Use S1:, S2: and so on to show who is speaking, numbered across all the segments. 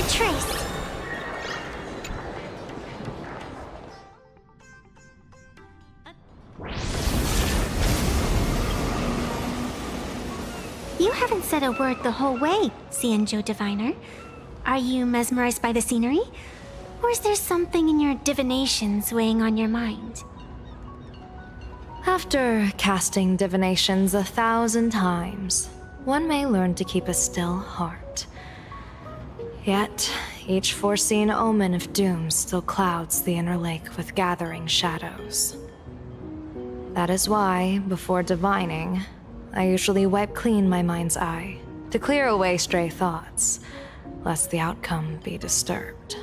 S1: a trace. You haven't said a word the whole way, Xianzhou Diviner. Are you mesmerized by the scenery? Or is there something in your divinations weighing on your mind?
S2: After casting divinations 1,000 times, one may learn to keep a still heart. Yet, each foreseen omen of doom still clouds the inner lake with gathering shadows. That is why, before divining, I usually wipe clean my mind's eye to clear away stray thoughts, lest the outcome be disturbed.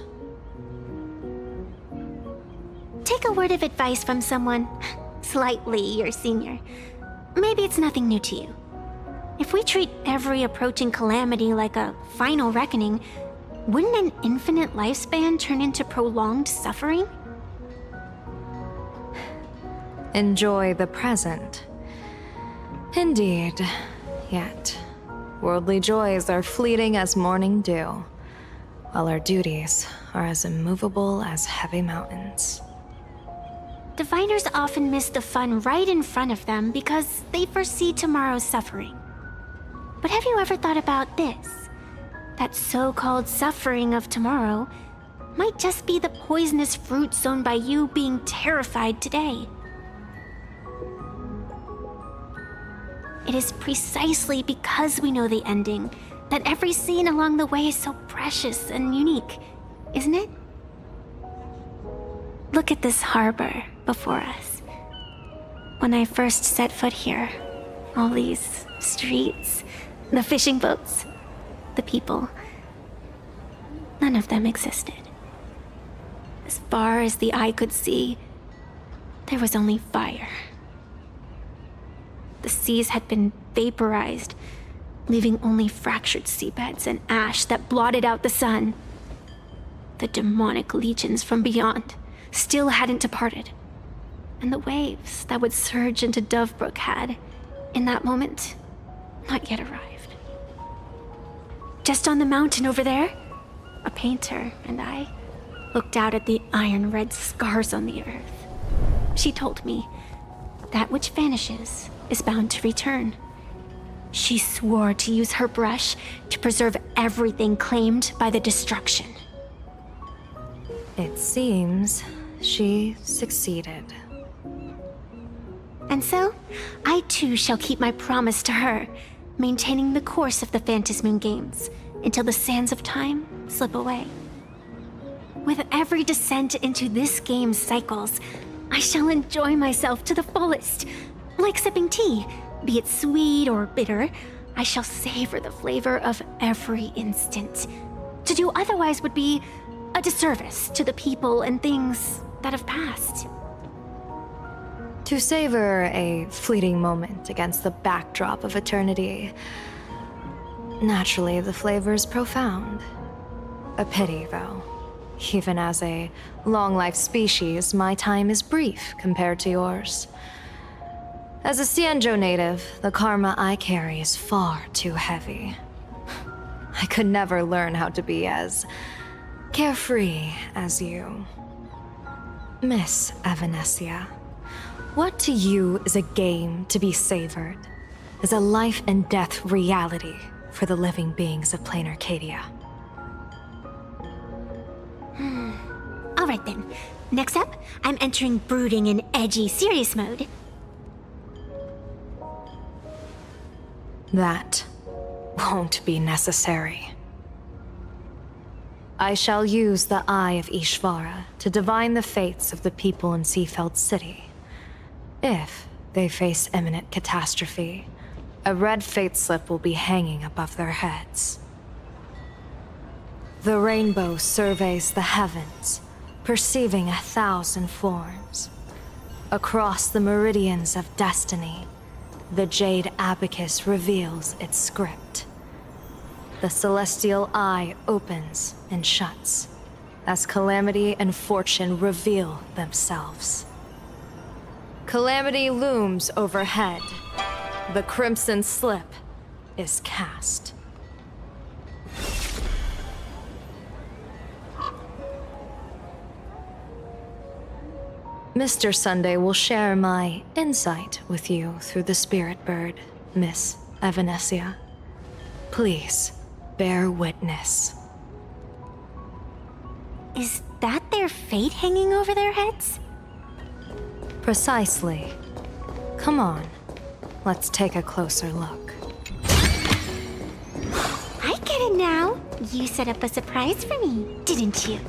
S1: Take a word of advice from someone slightly your senior. Maybe it's nothing new to you. If we treat every approaching calamity like a final reckoning, wouldn't an infinite lifespan turn into prolonged suffering?
S2: Enjoy the present. Indeed, yet worldly joys are fleeting as morning dew, while our duties are as immovable as heavy mountains.
S1: Diviners often miss the fun right in front of them because they foresee tomorrow's suffering. But have you ever thought about this? That so-called suffering of tomorrow might just be the poisonous fruit sown by you being terrified today. It is precisely because we know the ending that every scene along the way is so precious and unique, isn't it? Look at this harbor before us. When I first set foot here, all these streets, the fishing boats, the people, none of them existed. As far as the eye could see, there was only fire. The seas had been vaporized, leaving only fractured seabeds and ash that blotted out the sun. The demonic legions from beyond still hadn't departed, and the waves that would surge into Dovebrook had, in that moment, not yet arrived. Just on the mountain over there, a painter and I looked out at the iron-red scars on the earth. She told me, that which vanishes is bound to return. She swore to use her brush to preserve everything claimed by the destruction.
S2: It seems she succeeded.
S1: And so, I too shall keep my promise to her, maintaining the course of the Phantasmoon Games until the sands of time slip away. With every descent into this game's cycles, I shall enjoy myself to the fullest. Like sipping tea, be it sweet or bitter, I shall savor the flavor of every instant. To do otherwise would be a disservice to the people and things that have passed.
S2: To savor a fleeting moment against the backdrop of eternity, naturally the flavor is profound. A pity, though. Even as a long-life species, my time is brief compared to yours. As a Xianzhou native, the karma I carry is far too heavy. I could never learn how to be as carefree as you. Miss Evanescia, what to you is a game to be savored, is a life and death reality for the living beings of plain Arcadia?
S1: Alright then, next up, I'm entering brooding and edgy serious mode.
S2: That won't be necessary. I shall use the Eye of Ishvara to divine the fates of the people in Seafeld City. If they face imminent catastrophe, a red fate slip will be hanging above their heads. The rainbow surveys the heavens, perceiving 1,000 forms. Across the meridians of destiny, the Jade Abacus reveals its script. The celestial eye opens and shuts as calamity and fortune reveal themselves. Calamity looms overhead. The crimson slip is cast. Mr. Sunday will share my insight with you through the spirit bird, Miss Evanesia. Please, bear witness.
S1: Is that their fate hanging over their heads?
S2: Precisely. Come on, let's take a closer look.
S1: I get it now. You set up a surprise for me, didn't you?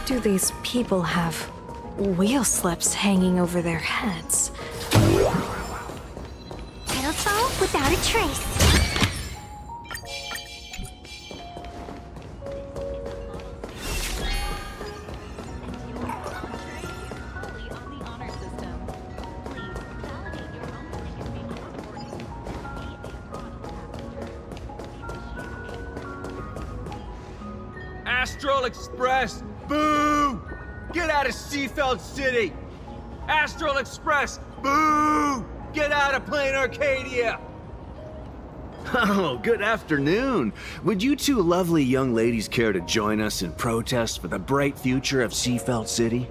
S2: do these people have wheel slips hanging over their heads?
S1: Pedestal without a trace.
S3: Astral Express, boo! Get out of Seafeld City! Astral Express, boo! Get out of Plain Arcadia!
S4: Oh, good afternoon. Would you two lovely young ladies care to join us in protest for the bright future of Seafeld City?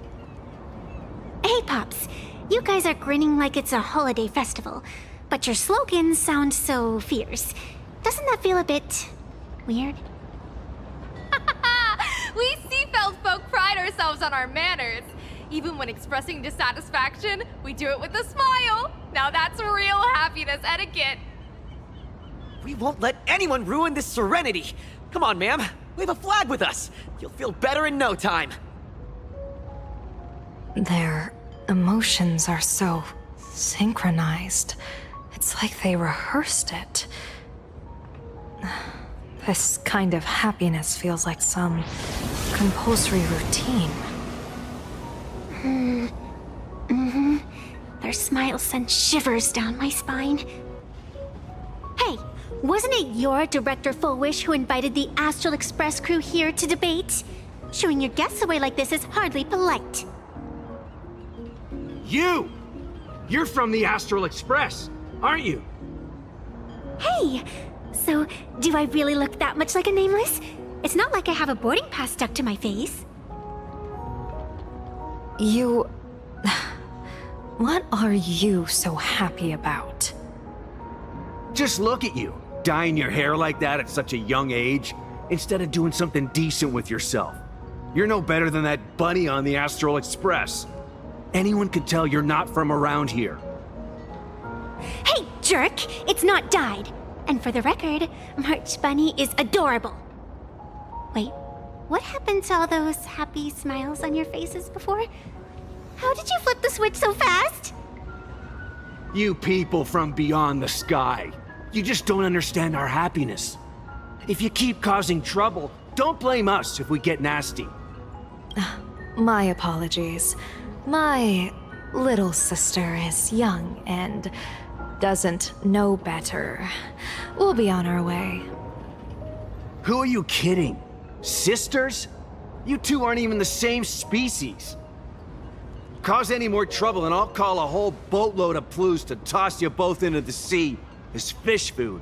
S1: Hey, Pops. You guys are grinning like it's a holiday festival, but your slogans sound so fierce. Doesn't that feel a bit weird?
S5: We Seafeld folk pride ourselves on our manners. Even when expressing dissatisfaction, we do it with a smile. Now that's real happiness etiquette.
S6: We won't let anyone ruin this serenity. Come on, ma'am. Wave a flag with us. You'll feel better in no time.
S2: Their emotions are so synchronized. It's like they rehearsed it. This kind of happiness feels like some compulsory routine.
S1: Their smiles send shivers down my spine. Hey, wasn't it your Director Fullwish who invited the Astral Express crew here to debate? Showing your guests away like this is hardly polite.
S3: You! You're from the Astral Express, aren't you?
S1: Hey, so do I really look that much like a nameless? It's not like I have a boarding pass stuck to my face.
S2: You... What are you so happy about?
S4: Just look at you, dyeing your hair like that at such a young age, instead of doing something decent with yourself. You're no better than that bunny on the Astral Express. Anyone could tell you're not from around here.
S1: Hey, jerk! It's not dyed. And for the record, March Bunny is adorable. Wait, what happened to all those happy smiles on your faces before? How did you flip the switch so fast?
S4: You people from beyond the sky. You just don't understand our happiness. If you keep causing trouble, don't blame us if we get nasty.
S2: My apologies. My little sister is young and doesn't know better. We'll be on our way.
S4: Who are you kidding? Sisters? You two aren't even the same species. Cause any more trouble and I'll call a whole boatload of Plues to toss you both into the sea as fish food.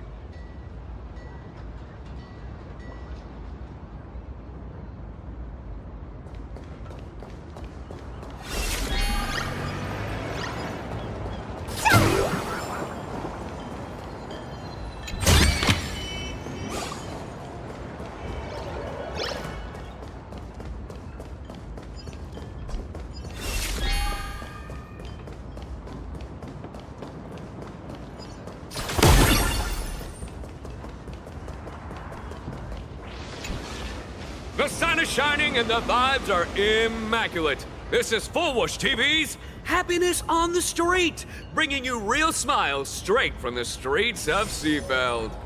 S7: The sun is shining and the vibes are immaculate. This is Fullwish TV's Happiness on the Street, bringing you real smiles straight from the streets of Seafeld.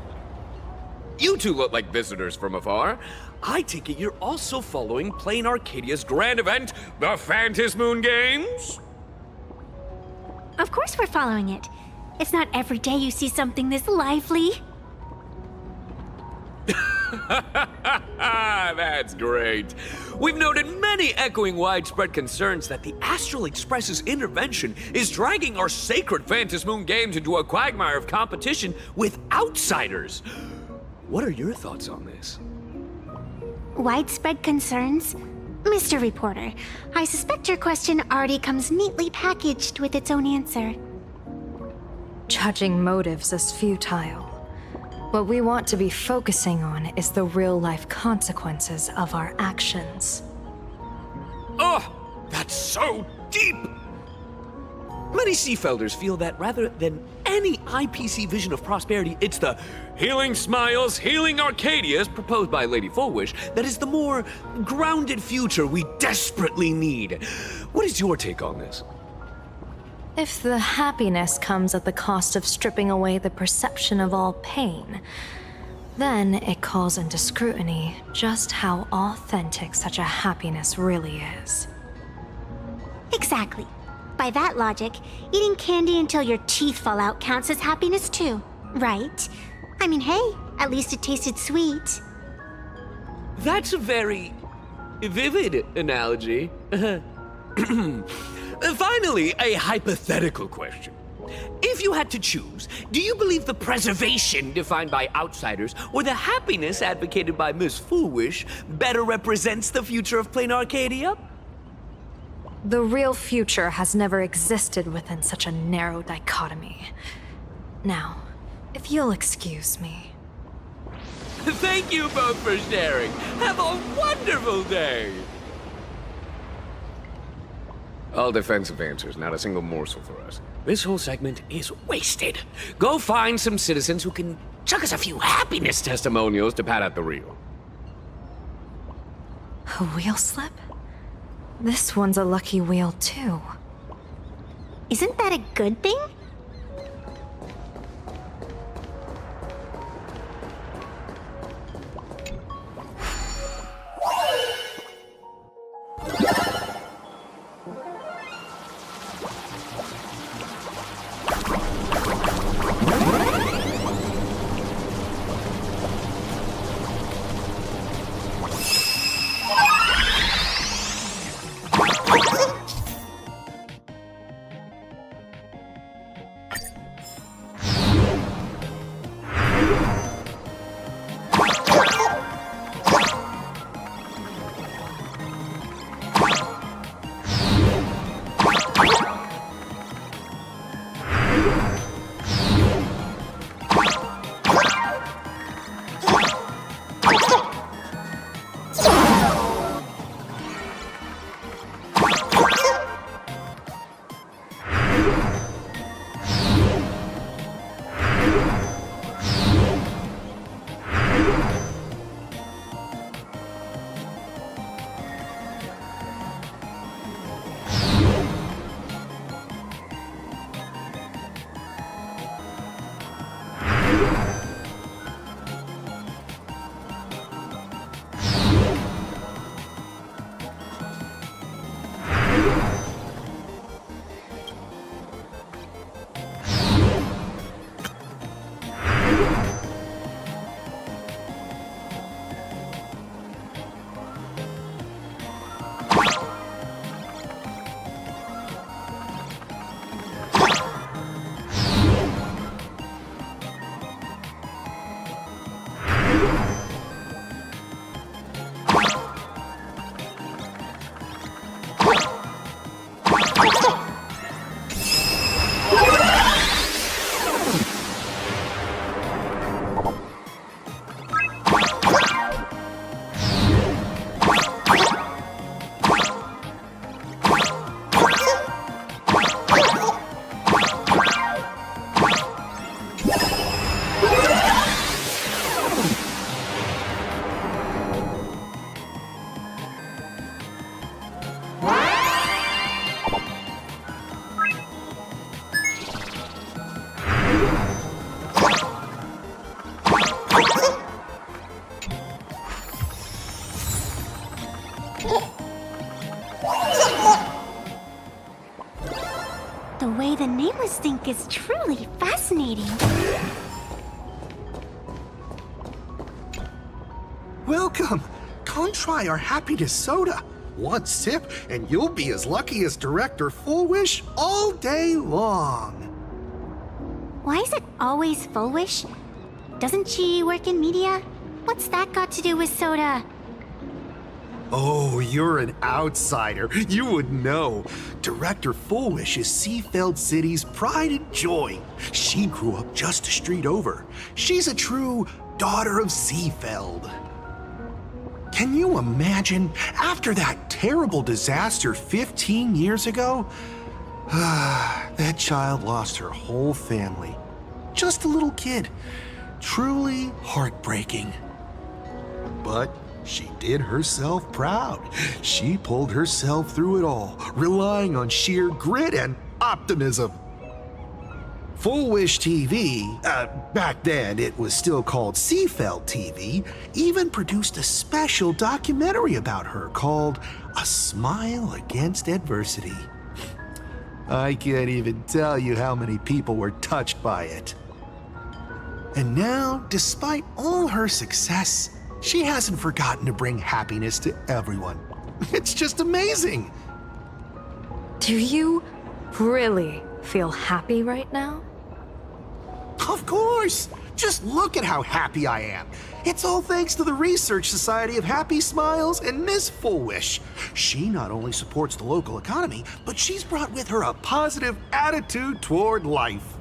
S7: You two look like visitors from afar. I take it you're also following Plain Arcadia's grand event, the Phantasmoon Games?
S1: Of course we're following it. It's not every day you see something this lively.
S7: That's great. We've noted many echoing widespread concerns that the Astral Express's intervention is dragging our sacred Phantasmoon Games into a quagmire of competition with outsiders. What are your thoughts on this?
S1: Widespread concerns? Mr. Reporter, I suspect your question already comes neatly packaged with its own answer.
S2: Judging motives is futile. What we want to be focusing on is the real-life consequences of our actions.
S7: Oh, that's so deep! Many Seafelders feel that rather than any IPC vision of prosperity, it's the healing smiles, healing Arcadias proposed by Lady Fullwish that is the more grounded future we desperately need. What is your take on this?
S2: If the happiness comes at the cost of stripping away the perception of all pain, then it calls into scrutiny just how authentic such a happiness really is.
S1: Exactly. By that logic, eating candy until your teeth fall out counts as happiness too, right? I mean, hey, at least it tasted sweet.
S7: That's a very vivid analogy. Finally, a hypothetical question. If you had to choose, do you believe the preservation defined by outsiders or the happiness advocated by Miss Foolish better represents the future of plain Arcadia?
S2: The real future has never existed within such a narrow dichotomy. Now, if you'll excuse me.
S7: Thank you both for sharing. Have a wonderful day. All defensive answers, not a single morsel for us. This whole segment is wasted. Go find some citizens who can chuck us a few happiness testimonials to pad out the reel.
S2: A wheel slip? This one's a lucky wheel, too.
S1: Isn't that a good thing? The way the nameless think is truly fascinating.
S8: Welcome! Come try our happiness soda. One sip, and you'll be as lucky as Director Fullwish all day long.
S1: Why is it always Fullwish? Doesn't she work in media? What's that got to do with soda?
S8: Oh, you're an outsider. You would know. Director Fullwish is Seafeld City's pride and joy. She grew up just a street over. She's a true daughter of Seafeld. Can you imagine, after that terrible disaster 15 years ago, that child lost her whole family. just a little kid. Truly heartbreaking. But she did herself proud. She pulled herself through it all, relying on sheer grit and optimism. Full Wish TV, back then it was still called Seafeld TV, even produced a special documentary about her called A Smile Against Adversity. I can't even tell you how many people were touched by it. And now, despite all her success, she hasn't forgotten to bring happiness to everyone. It's just amazing.
S2: Do you really feel happy right now?
S8: Of course! Just look at how happy I am. It's all thanks to the Research Society of Happy Smiles and Miss Full Wish. She not only supports the local economy, but she's brought with her a positive attitude toward life.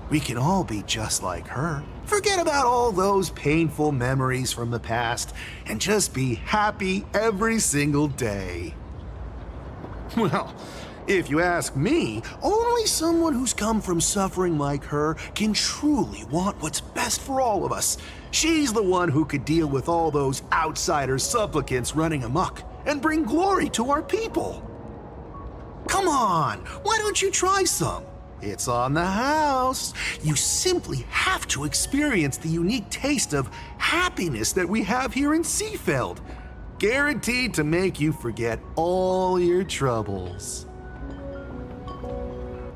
S8: We can all be just like her. Forget about all those painful memories from the past and just be happy every single day. Well, if you ask me, only someone who's come from suffering like her can truly want what's best for all of us. She's the one who could deal with all those outsider supplicants running amok and bring glory to our people. Come on, why don't you try some? It's on the house. You simply have to experience the unique taste of happiness that we have here in Seafeld. Guaranteed to make you forget all your troubles.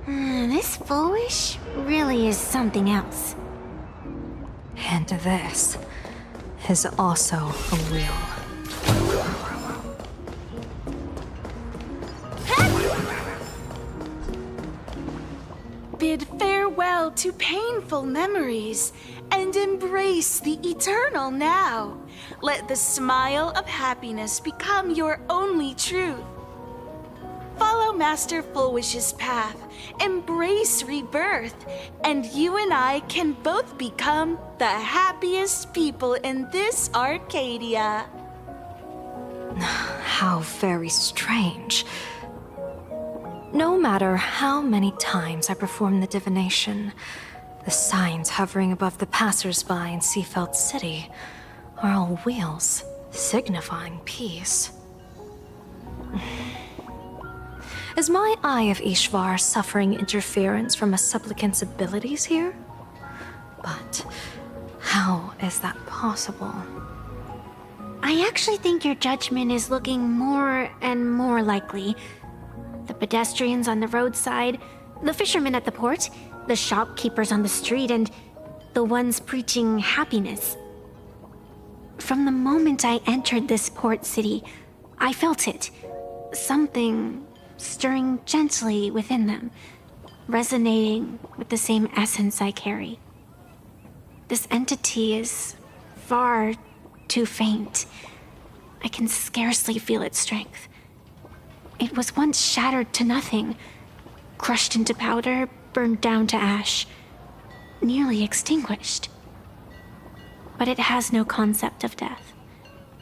S1: This Full Wish really is something else.
S2: And this is also a wheel.
S9: Bid farewell to painful memories and embrace the eternal now. Let the smile of happiness become your only truth. Follow Master Full Wish's path, embrace rebirth, and you and I can both become the happiest people in this Arcadia.
S2: How very strange. No matter how many times I perform the divination, the signs hovering above the passers-by in Seafeld City are all wheels, signifying peace. Is my Eye of Ishvar suffering interference from a supplicant's abilities here? But how is that possible?
S1: I actually think your judgment is looking more and more likely. The pedestrians on the roadside, the fishermen at the port, the shopkeepers on the street, and the ones preaching happiness. From the moment I entered this port city, I felt it. Something stirring gently within them, resonating with the same essence I carry. This entity is far too faint. I can scarcely feel its strength. It was once shattered to nothing, crushed into powder, burned down to ash, nearly extinguished. But it has no concept of death,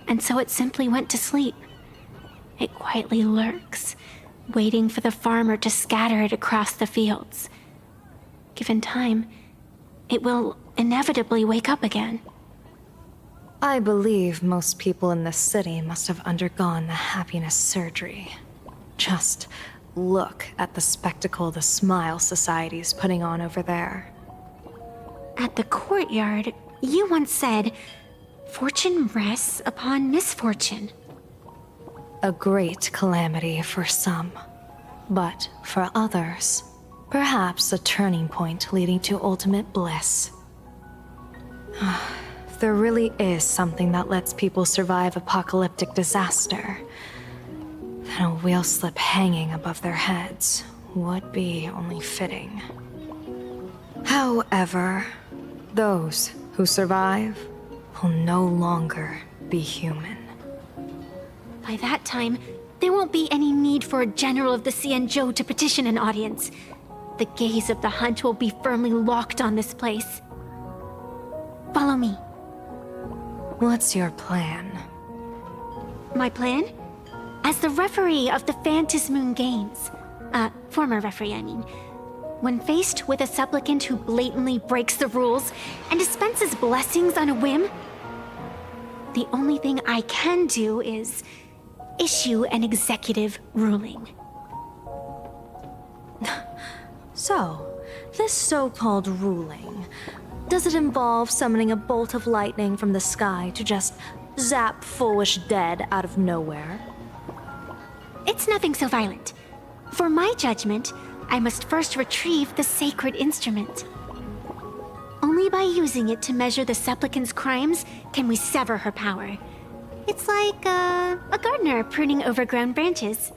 S1: and so it simply went to sleep. It quietly lurks, waiting for the farmer to scatter it across the fields. Given time, it will inevitably wake up again.
S2: I believe most people in this city must have undergone the happiness surgery. Just look at the spectacle the Smile Society's putting on over there.
S1: At the courtyard, you once said, "Fortune rests upon misfortune."
S2: A great calamity for some, but for others, perhaps a turning point leading to ultimate bliss. If there really is something that lets people survive apocalyptic disaster, then a wheel slip hanging above their heads would be only fitting. However, those who survive will no longer be human.
S1: By that time, there won't be any need for a general of the Xianzhou to petition an audience. The gaze of the hunt will be firmly locked on this place. Follow me.
S2: What's your plan?
S1: My plan? As the referee of the Phantasmoon Games, former referee, I mean, When faced with a supplicant who blatantly breaks the rules and dispenses blessings on a whim, the only thing I can do is issue an executive ruling.
S2: So, this so-called ruling, does it involve summoning a bolt of lightning from the sky to just zap Foolish dead out of nowhere?
S1: It's nothing so violent. For my judgment, I must first retrieve the sacred instrument. Only by using it to measure the supplicant's crimes can we sever her power. It's like a gardener pruning overgrown branches.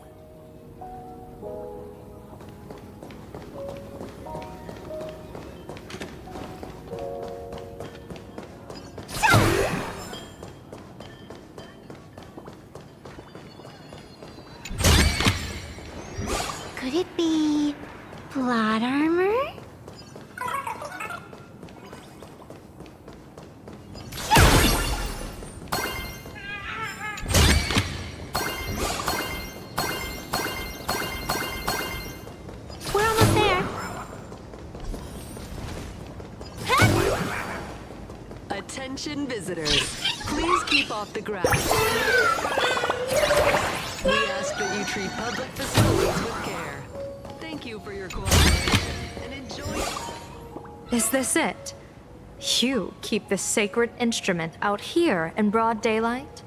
S1: Could it be plot armor? We're almost there.
S10: Attention visitors, please keep off the grass. We ask that you treat public facilities with care. Thank you for your cooperation and enjoy.
S2: Is this it? You keep this sacred instrument out here in broad daylight?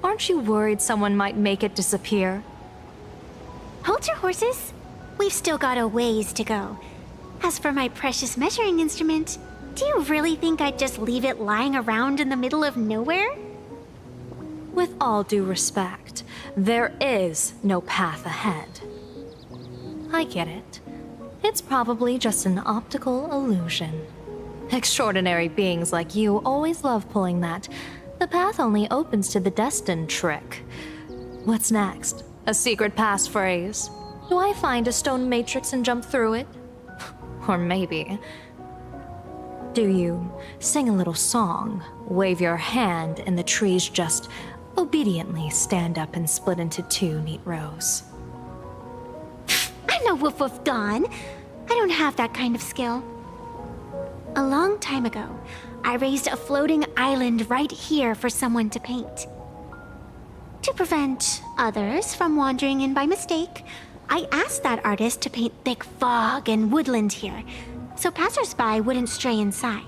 S2: Aren't you worried someone might make it disappear?
S1: Hold your horses. We've still got a ways to go. As for my precious measuring instrument, do you really think I'd just leave it lying around in the middle of nowhere?
S2: With all due respect, there is no path ahead. I get it. It's probably just an optical illusion. Extraordinary beings like you always love pulling that "the path only opens to the destined" trick. What's next? A secret passphrase? Do I find a stone matrix and jump through it? Or maybe... do you sing a little song, wave your hand, and the trees just obediently stand up and split into two neat rows?
S1: I'm no woof woof Dawn. I don't have that kind of skill. A long time ago, I raised a floating island right here for someone to paint. To prevent others from wandering in by mistake, I asked that artist to paint thick fog and woodland here, so passersby wouldn't stray inside.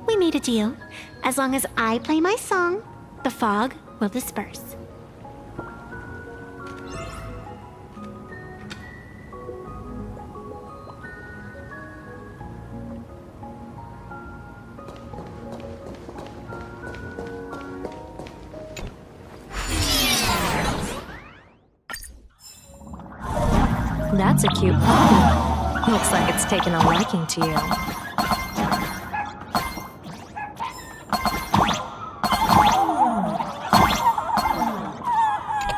S1: We made a deal. As long as I play my song, the fog will disperse.
S2: That's a cute puppy. Looks like it's taken a liking to you.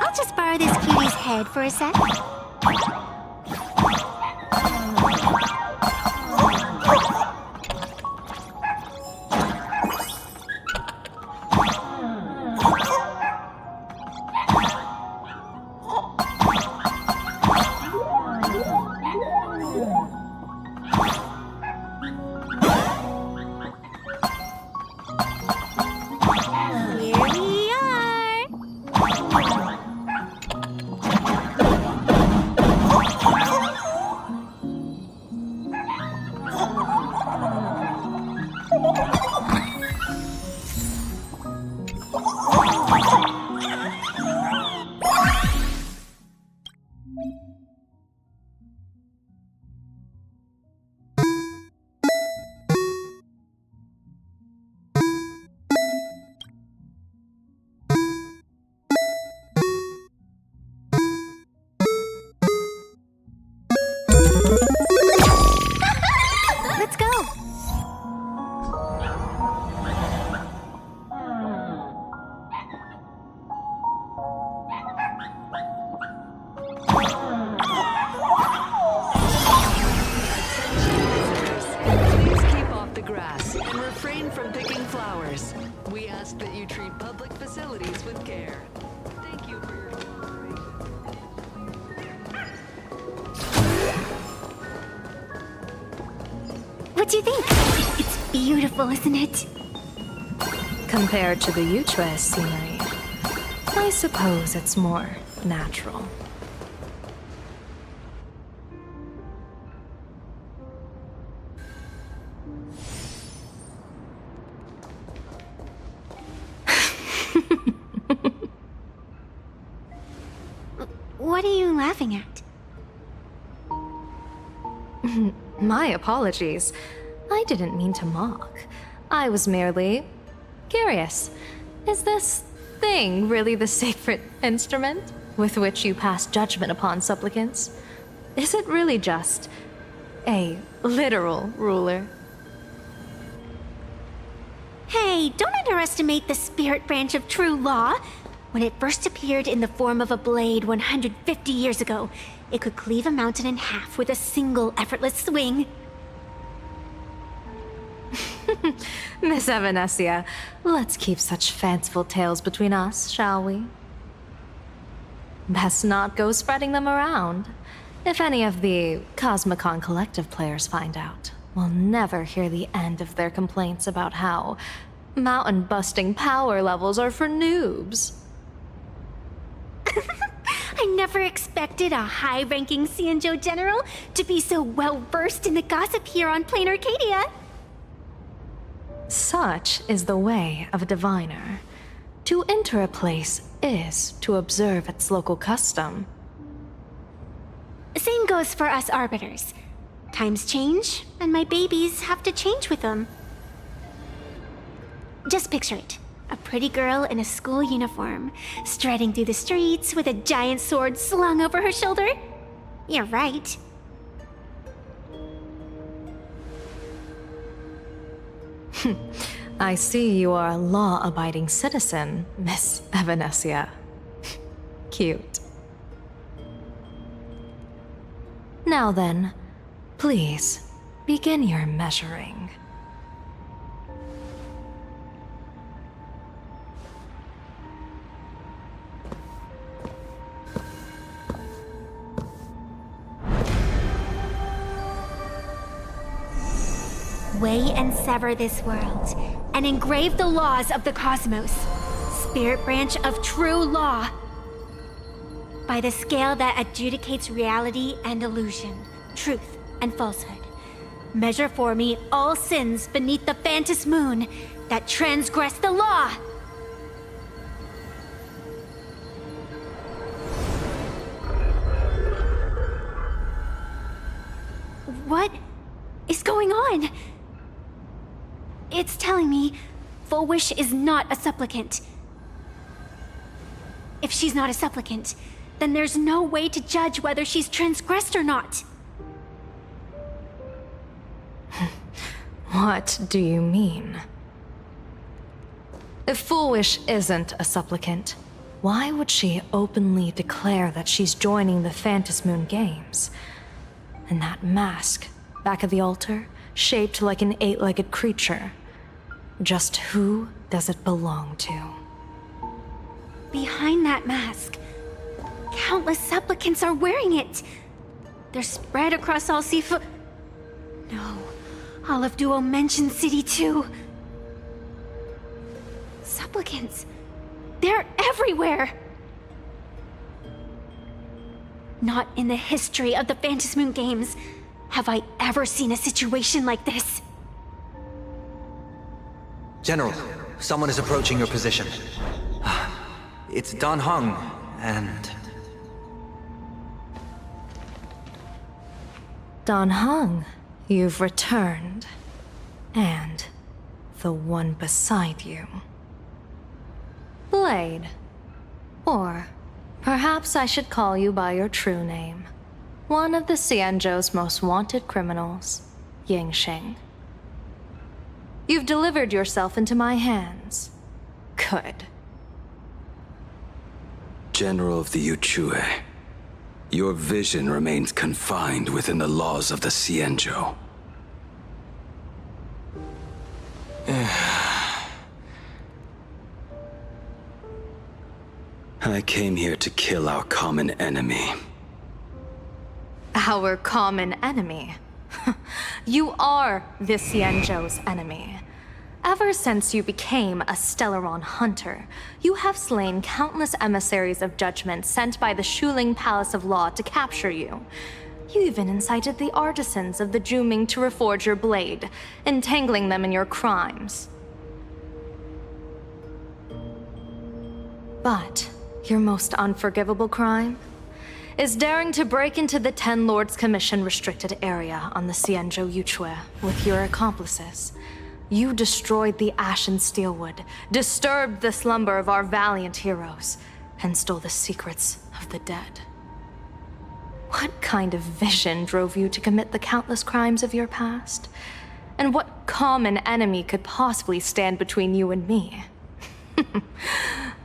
S1: I'll just borrow this cutie's head for a sec. Let's go!
S10: Please keep off the grass and refrain from picking flowers. We ask that you treat public facilities with care. Thank you for your cooperation.
S1: What do you think? It's beautiful, isn't it?
S2: Compared to the Yuchue scenery, I suppose it's more natural.
S1: What are you laughing at?
S2: My apologies. I didn't mean to mock. I was merely curious. Is this thing really the sacred instrument with which you pass judgment upon supplicants? Is it really just a literal ruler?
S1: Hey, don't underestimate the spirit branch of true law. When it first appeared in the form of a blade 150 years ago, it could cleave a mountain in half with a single effortless swing.
S2: Miss Evanesia, let's keep such fanciful tales between us, shall we? Best not go spreading them around. If any of the Cosmicon Collective players find out, we'll never hear the end of their complaints about how mountain-busting power levels are for noobs.
S1: I never expected a high-ranking Xianzhou general to be so well-versed in the gossip here on Plain Arcadia.
S2: Such is the way of a diviner. To enter a place is to observe its local custom.
S1: Same goes for us arbiters. Times change, and my babies have to change with them. Just picture it. A pretty girl in a school uniform, striding through the streets with a giant sword slung over her shoulder. You're right.
S2: I see you are a law-abiding citizen, Miss Evanesia. Cute. Now then, please, begin your measuring.
S1: Weigh and sever this world, and engrave the laws of the cosmos. Spirit branch of true law. By the scale that adjudicates reality and illusion, truth and falsehood. Measure for me all sins beneath the Phantom moon that transgress the law. What is going on? It's telling me Full Wish is not a supplicant. If she's not a supplicant, then there's no way to judge whether she's transgressed or not.
S2: What do you mean? If Full Wish isn't a supplicant, why would she openly declare that she's joining the Phantom Moon Games? And that mask, back of the altar, shaped like an 8-legged creature. Just who does it belong to?
S1: Behind that mask, countless supplicants are wearing it. They're spread across all Sifu... No, all of Duo mentioned City too. Supplicants, they're everywhere. Not in the history of the Phantom Moon Games have I ever seen a situation like this.
S11: General, someone is approaching your position. It's Dan Heng, and...
S2: Dan Heng, you've returned. And the one beside you. Blade. Or perhaps I should call you by your true name. One of the Xianzhou's most wanted criminals, Yingxing. You've delivered yourself into my hands. Good.
S12: General of the Yuchue, your vision remains confined within the laws of the Xianzhou. I came here to kill our common enemy.
S2: Our common enemy? You are the Xianzhou's enemy. Ever since you became a Stellaron hunter, you have slain countless emissaries of judgment sent by the Shuling Palace of Law to capture you. You even incited the artisans of the Juming to reforge your blade, entangling them in your crimes. But your most unforgivable crime is daring to break into the Ten Lords Commission restricted area on the Xianzhou Yuchue with your accomplices. You destroyed the Ashen Steelwood, disturbed the slumber of our valiant heroes, and stole the secrets of the dead. What kind of vision drove you to commit the countless crimes of your past? And what common enemy could possibly stand between you and me?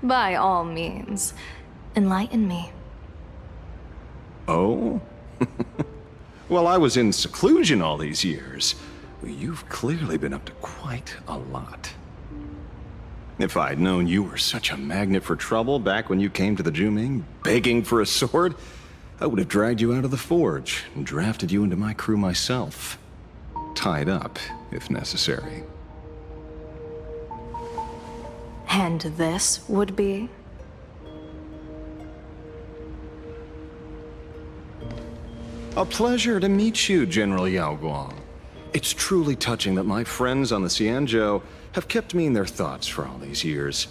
S2: By all means, enlighten me.
S13: Oh? Well, I was in seclusion all these years. Well, you've clearly been up to quite a lot. If I'd known you were such a magnet for trouble back when you came to the Juming, begging for a sword, I would have dragged you out of the forge and drafted you into my crew myself. Tied up, if necessary.
S2: And this would be?
S13: A pleasure to meet you, General Yao Guang. It's truly touching that my friends on the Xianzhou have kept me in their thoughts for all these years.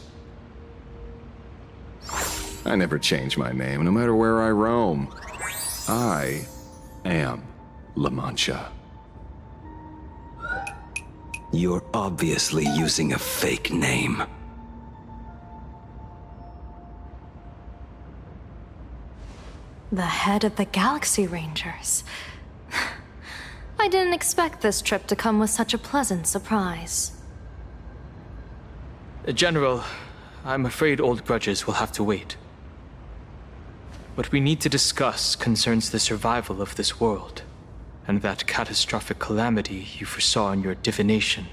S13: I never change my name, no matter where I roam. I am La Mancha.
S12: You're obviously using a fake name.
S2: The head of the Galaxy Rangers. I didn't expect this trip to come with such a pleasant surprise.
S14: General, I'm afraid old grudges will have to wait. What we need to discuss concerns the survival of this world, and that catastrophic calamity you foresaw in your divination.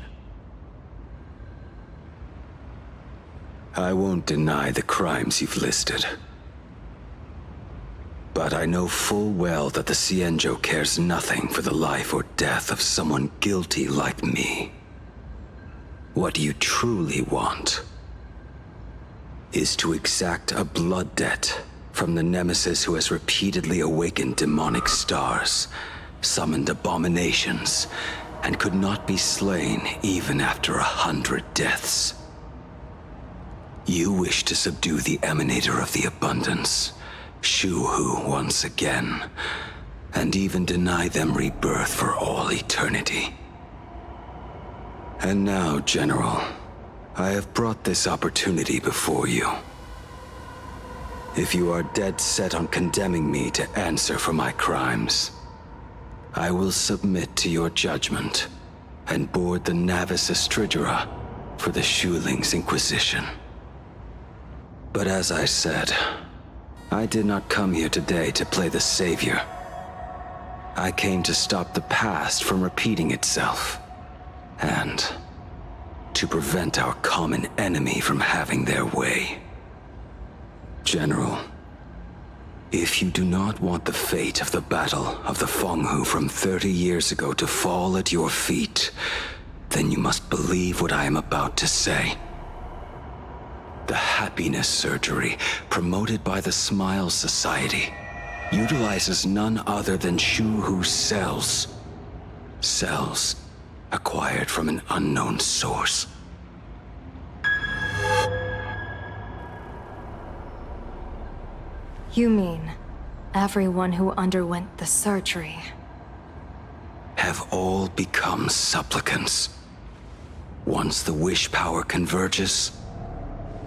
S12: I won't deny the crimes you've listed. But I know full well that the Xianzhou cares nothing for the life or death of someone guilty like me. What you truly want is to exact a blood debt from the nemesis who has repeatedly awakened demonic stars, summoned abominations, and could not be slain even after 100 deaths. You wish to subdue the Emanator of the Abundance, Shu-Hu once again, and even deny them rebirth for all eternity. And now, General, I have brought this opportunity before you. If you are dead set on condemning me to answer for my crimes, I will submit to your judgment and board the Navis Astridura for the Shuling's Inquisition. But as I said, I did not come here today to play the savior. I came to stop the past from repeating itself, and to prevent our common enemy from having their way. General, if you do not want the fate of the Battle of the Fenghu from 30 years ago to fall at your feet, then you must believe what I am about to say. The happiness surgery, promoted by the Smile Society, utilizes none other than Shu-Hu's cells. Cells acquired from an unknown source.
S2: You mean everyone who underwent the surgery
S12: have all become supplicants. Once the wish power converges,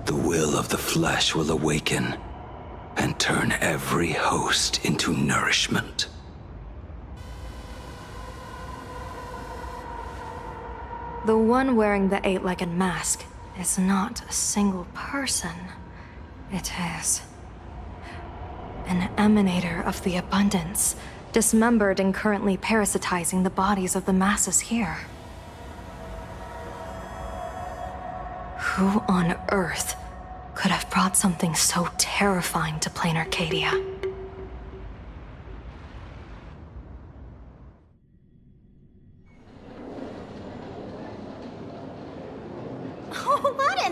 S12: the will of the flesh will awaken and turn every host into nourishment.
S2: The one wearing the eight-legged mask is not a single person. It is an emanator of the abundance, dismembered and currently parasitizing the bodies of the masses here. Who on earth could have brought something so terrifying to plain Arcadia?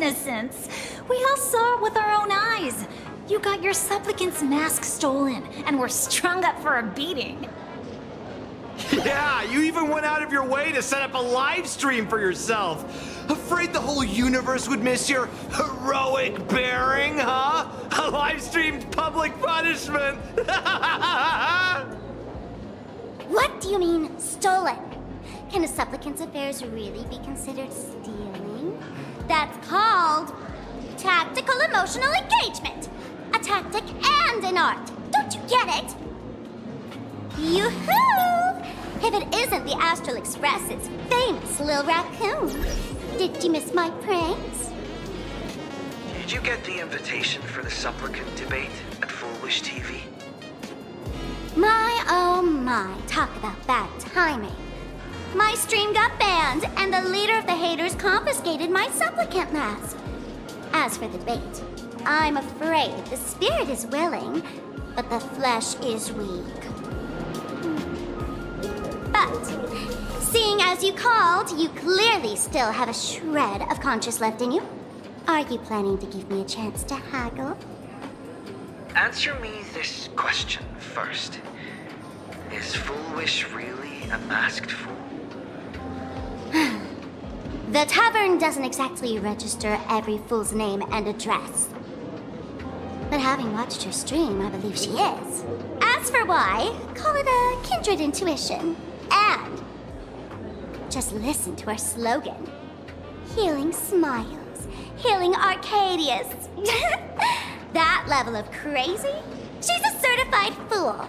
S15: innocence. We all saw it with our own eyes. You got your supplicant's mask stolen, and were strung up for a beating.
S6: Yeah, you even went out of your way to set up a live stream for yourself. Afraid the whole universe would miss your heroic bearing, huh? A live-streamed public punishment.
S16: What do you mean, stolen? Can a supplicant's affairs really be considered stealing? That's called tactical emotional engagement. A tactic and an art. Don't you get it? Yoo-hoo! If it isn't the Astral Express's famous Lil Raccoon. Did you miss my pranks?
S11: Did you get the invitation for the supplicant debate at Foolish TV?
S16: My, oh my, talk about bad timing. My stream got banned, and the leader of the haters confiscated my supplicant mask. As for the debate, I'm afraid the spirit is willing, but the flesh is weak. But, seeing as you called, you clearly still have a shred of conscience left in you. Are you planning to give me a chance to haggle?
S11: Answer me this question first. Is Foolish really a masked fool?
S16: The tavern doesn't exactly register every fool's name and address. But having watched her stream, I believe she is. As for why, call it a kindred intuition. And just listen to our slogan. Healing smiles. Healing Arcadius. That level of crazy? She's a certified fool.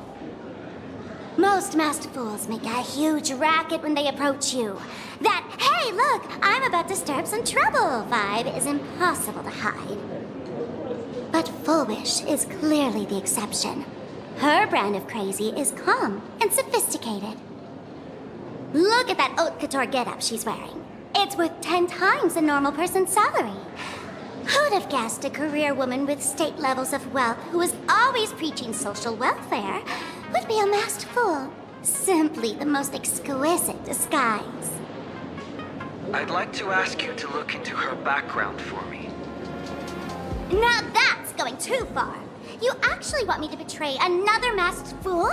S16: Most masked fools make a huge racket when they approach you. That, hey, look, I'm about to stir up some trouble vibe is impossible to hide. But Foolish is clearly the exception. Her brand of crazy is calm and sophisticated. Look at that haute couture getup she's wearing. It's worth 10 times a normal person's salary. Who'd have guessed a career woman with state levels of wealth who was always preaching social welfare would be a masked fool? Simply the most exquisite disguise.
S11: I'd like to ask you to look into her background for me.
S16: Now that's going too far. You actually want me to betray another masked fool?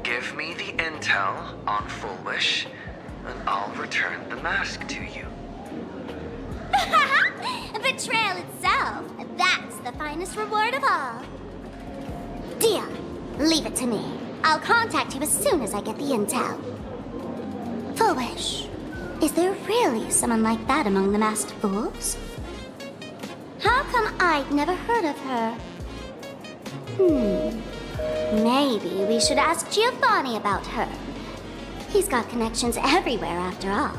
S11: Give me the intel on Foolish, and I'll return the mask to you.
S16: Betrayal itself, that's the finest reward of all. Deal. Leave it to me. I'll contact you as soon as I get the intel. Foolish. Is there really someone like that among the masked fools? How come I'd never heard of her? Maybe we should ask Giovanni about her. He's got connections everywhere after all.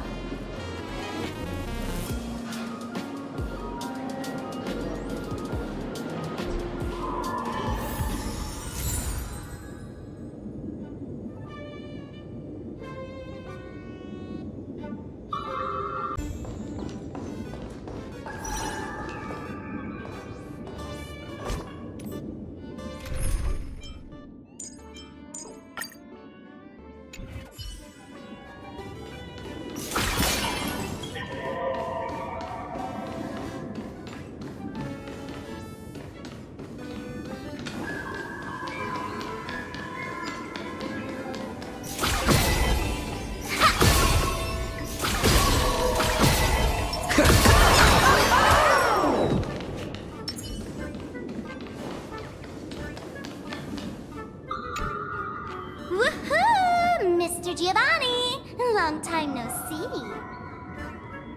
S16: Giovanni! Long time no see.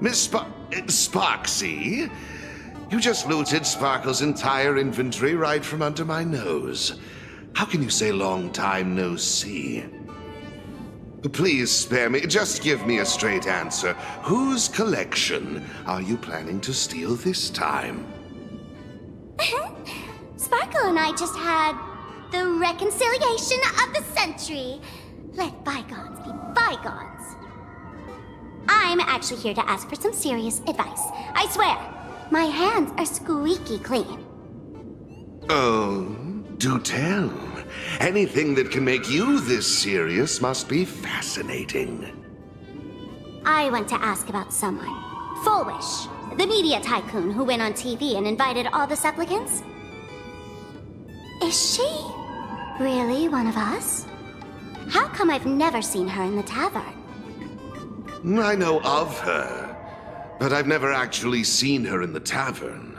S17: Miss Sparksy? You just looted Sparkle's entire inventory right from under my nose. How can you say long time no see? Please spare me. Just give me a straight answer. Whose collection are you planning to steal this time?
S16: Sparkle and I just had the reconciliation of the century. Let bygones be bygones. I'm actually here to ask for some serious advice. I swear, my hands are squeaky clean.
S17: Oh, do tell. Anything that can make you this serious must be fascinating.
S16: I want to ask about someone. Foolish. The media tycoon who went on TV and invited all the supplicants? Is she really one of us? How come I've never seen her in the tavern?
S17: I know of her, but I've never actually seen her in the tavern.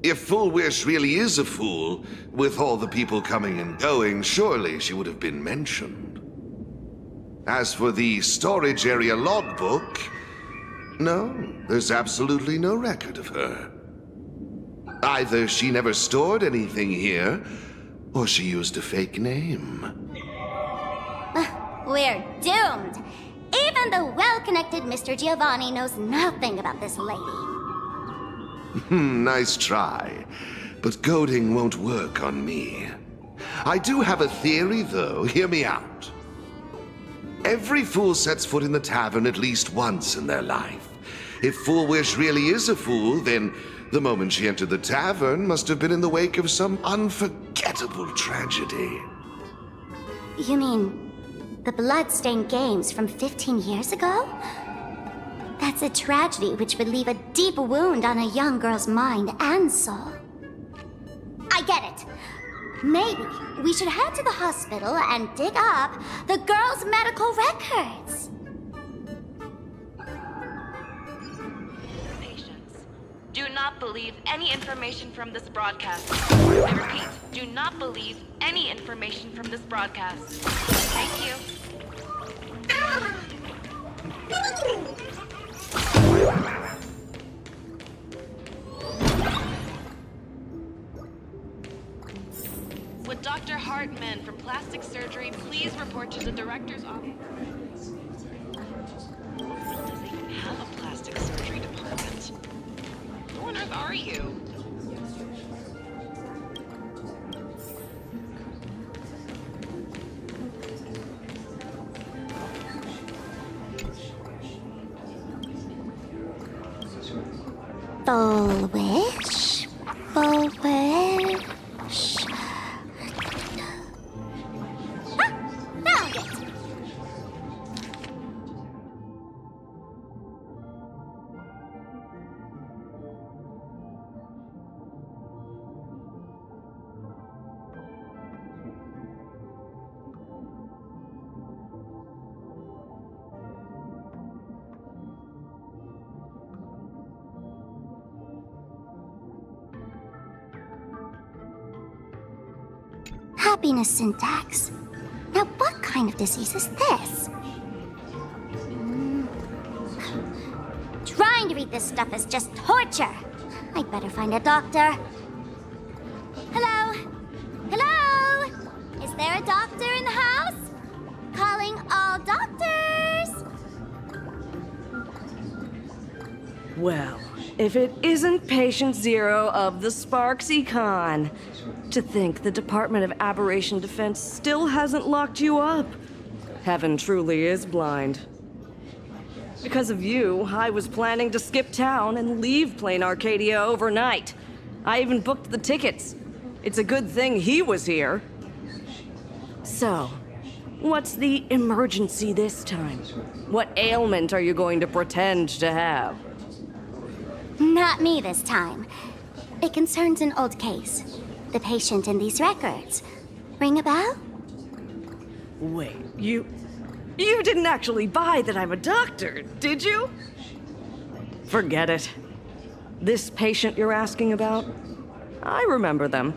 S17: If Full Wish really is a fool, with all the people coming and going, surely she would have been mentioned. As for the storage area logbook, no, there's absolutely no record of her. Either she never stored anything here, or she used a fake name.
S16: We're doomed. Even the well-connected Mr. Giovanni knows nothing about this lady.
S17: Nice try, but goading won't work on me. I do have a theory, though. Hear me out. Every fool sets foot in the tavern at least once in their life. If Full Wish really is a fool, then the moment she entered the tavern must have been in the wake of some unforgettable tragedy.
S16: You mean the blood-stained games from 15 years ago? That's a tragedy which would leave a deep wound on a young girl's mind and soul. I get it. Maybe we should head to the hospital and dig up the girl's medical records.
S18: Patience, do not believe any information from this broadcast. I repeat, do not believe any information from this broadcast. Thank you. Would Dr. Hartman from Plastic Surgery please report to the director's office? Does even have a plastic surgery department? Who on earth are you?
S16: Full Wish? Full Wish? Found it! Happiness syntax. Now, what kind of disease is this? Trying to read this stuff is just torture. I'd better find a doctor. Hello? Hello? Is there a doctor in the house? Calling all doctors!
S19: Well, if it isn't Patient Zero of the Sparksy Con. To think the Department of Aberration Defense still hasn't locked you up. Heaven truly is blind. Because of you, I was planning to skip town and leave Plain Arcadia overnight. I even booked the tickets. It's a good thing he was here. So, what's the emergency this time? What ailment are you going to pretend to have?
S16: Not me this time. It concerns an old case. The patient in these records. Ring a bell?
S19: Wait, you didn't actually buy that I'm a doctor, did you? Forget it. This patient you're asking about? I remember them.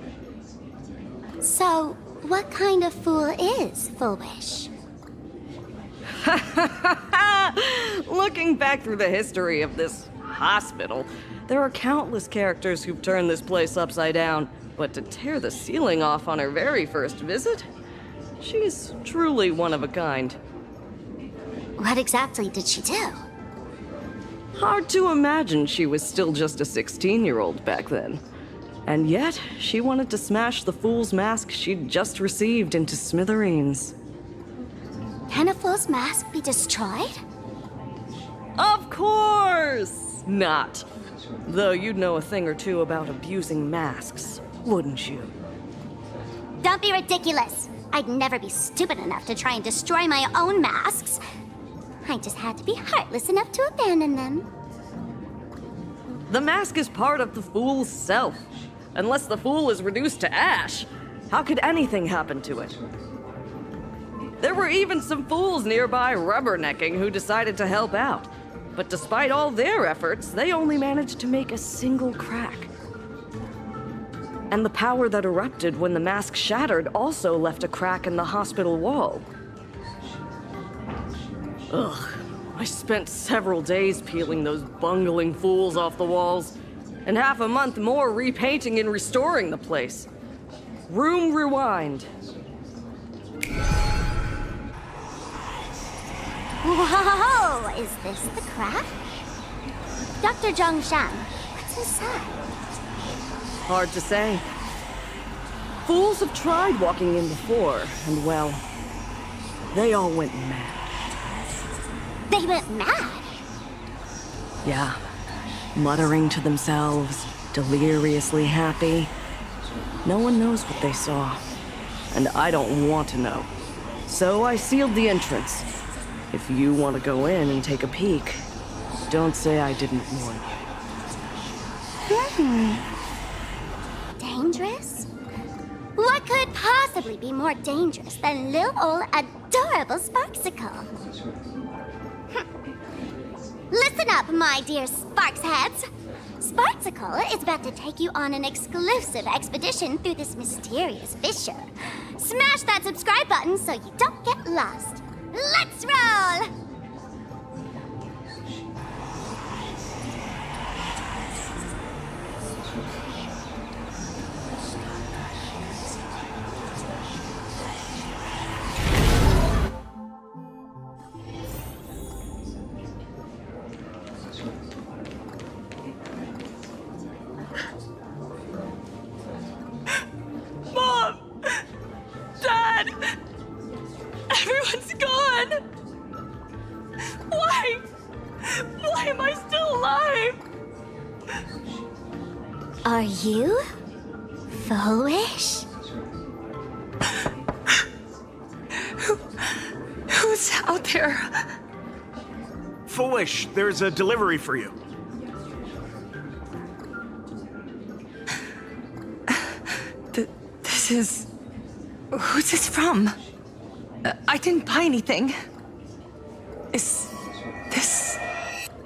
S16: So, what kind of fool is Full Wish?
S19: Looking back through the history of this hospital, there are countless characters who've turned this place upside down. But to tear the ceiling off on her very first visit? She's truly one of a kind.
S16: What exactly did she do?
S19: Hard to imagine she was still just a 16-year-old back then. And yet, she wanted to smash the fool's mask she'd just received into smithereens.
S16: Can a fool's mask be destroyed?
S19: Of course not! Though you'd know a thing or two about abusing masks, wouldn't you?
S16: Don't be ridiculous! I'd never be stupid enough to try and destroy my own masks. I just had to be heartless enough to abandon them.
S19: The mask is part of the fool's self. Unless the fool is reduced to ash, how could anything happen to it? There were even some fools nearby rubbernecking who decided to help out. But despite all their efforts, they only managed to make a single crack. And the power that erupted when the mask shattered also left a crack in the hospital wall. Ugh, I spent several days peeling those bungling fools off the walls, and half a month more repainting and restoring the place. Room rewind.
S16: Whoa! Is this the crack? Dr. Zhongshan, what's inside?
S19: Hard to say. Fools have tried walking in before, and well, they all went mad.
S16: They went mad?
S19: Yeah. Muttering to themselves, deliriously happy. No one knows what they saw, and I don't want to know. So I sealed the entrance. If you want to go in and take a peek, don't say I didn't warn you.
S16: Dangerous? What could possibly be more dangerous than little old adorable Sparksicle? Listen up, my dear Sparks heads. Sparksicle is about to take you on an exclusive expedition through this mysterious fissure. Smash that subscribe button so you don't get lost. Let's roll!
S20: Mom! Dad! Everyone's gone! Why? Why am I still alive?
S16: Are you foolish?
S20: Who's out there?
S21: Foolish, there's a delivery for you.
S20: This is... Who's this from? I didn't buy anything. Is this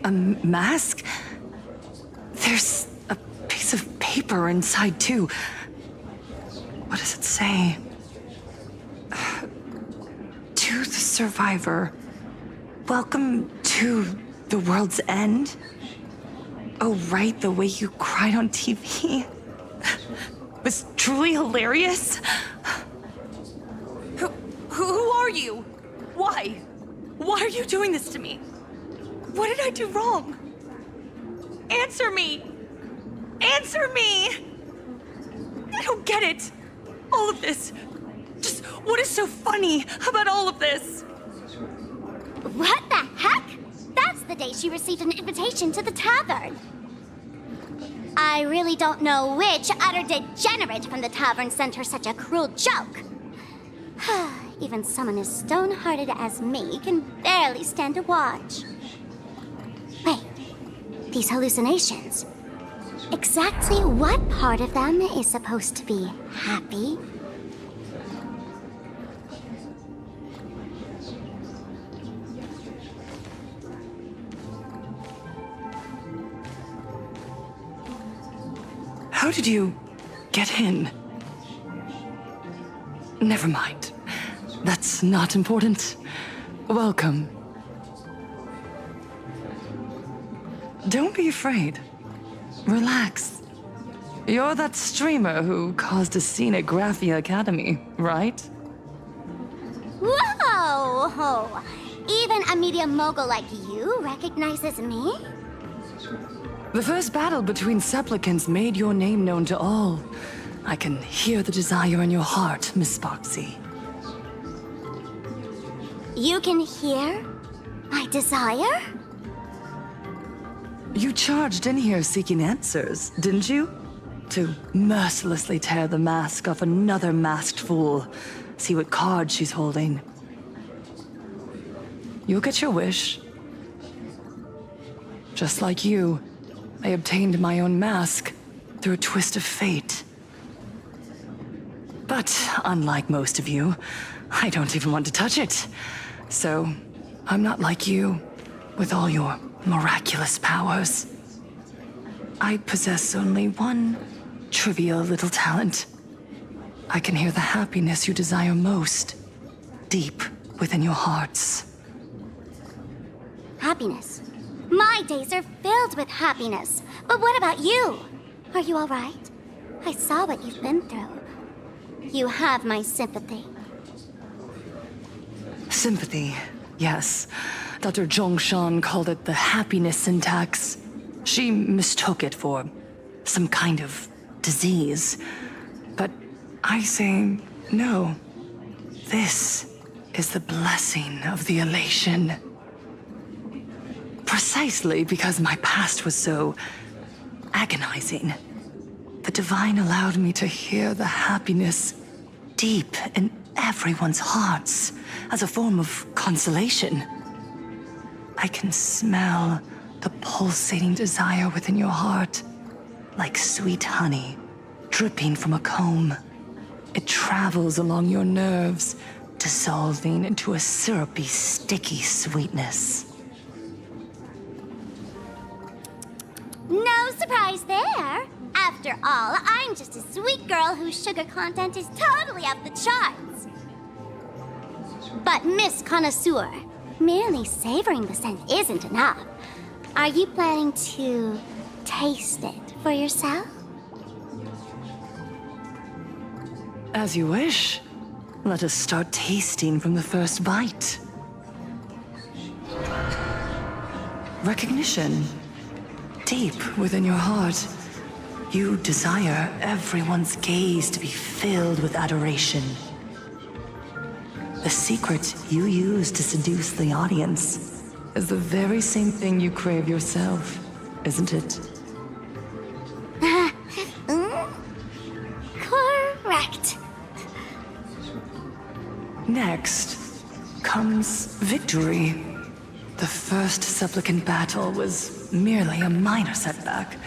S20: a mask? There's a piece of paper inside, too. What does it say? To the survivor, welcome to the world's end. Oh, right, the way you cried on TV was truly hilarious. Who are you? Why? Why are you doing this to me? What did I do wrong? Answer me! Answer me! I don't get it. All of this. Just what is so funny about all of this?
S16: What the heck? That's the day she received an invitation to the tavern. I really don't know which utter degenerate from the tavern sent her such a cruel joke. Even someone as stone-hearted as me can barely stand to watch. Wait, these hallucinations. Exactly what part of them is supposed to be happy?
S20: How did you get in? Never mind. That's not important. Welcome. Don't be afraid. Relax. You're that streamer who caused a scene at Graphia Academy, right?
S16: Whoa! Even a media mogul like you recognizes me?
S20: The first battle between supplicants made your name known to all. I can hear the desire in your heart, Miss Sparksy.
S16: You can hear my desire?
S20: You charged in here seeking answers, didn't you? To mercilessly tear the mask off another masked fool. See what card she's holding. You'll get your wish. Just like you,
S10: I obtained my own mask through a twist of fate. But unlike most of you, I don't even want to touch it. So, I'm not like you, with all your miraculous powers. I possess only one trivial little talent. I can hear the happiness you desire most, deep within your hearts.
S16: Happiness. My days are filled with happiness. But what about you? Are you all right? I saw what you've been through. You have my sympathy.
S10: Sympathy, yes. Dr. Zhongshan called it the happiness syntax. She mistook it for some kind of disease. But I say no. This is the blessing of the elation. Precisely because my past was so agonizing. The Divine allowed me to hear the happiness deep in everyone's hearts as a form of consolation. I can smell the pulsating desire within your heart, like sweet honey dripping from a comb. It travels along your nerves, dissolving into a syrupy, sticky sweetness.
S16: No surprise there. After all, I'm just a sweet girl whose sugar content is totally off the charts. But Miss Connoisseur, merely savoring the scent isn't enough. Are you planning to taste it for yourself?
S10: As you wish. Let us start tasting from the first bite. Recognition. Deep within your heart, you desire everyone's gaze to be filled with adoration. The secret you use to seduce the audience is the very same thing you crave yourself, isn't it?
S16: Correct.
S10: Next comes victory. The first supplicant battle was merely a minor setback.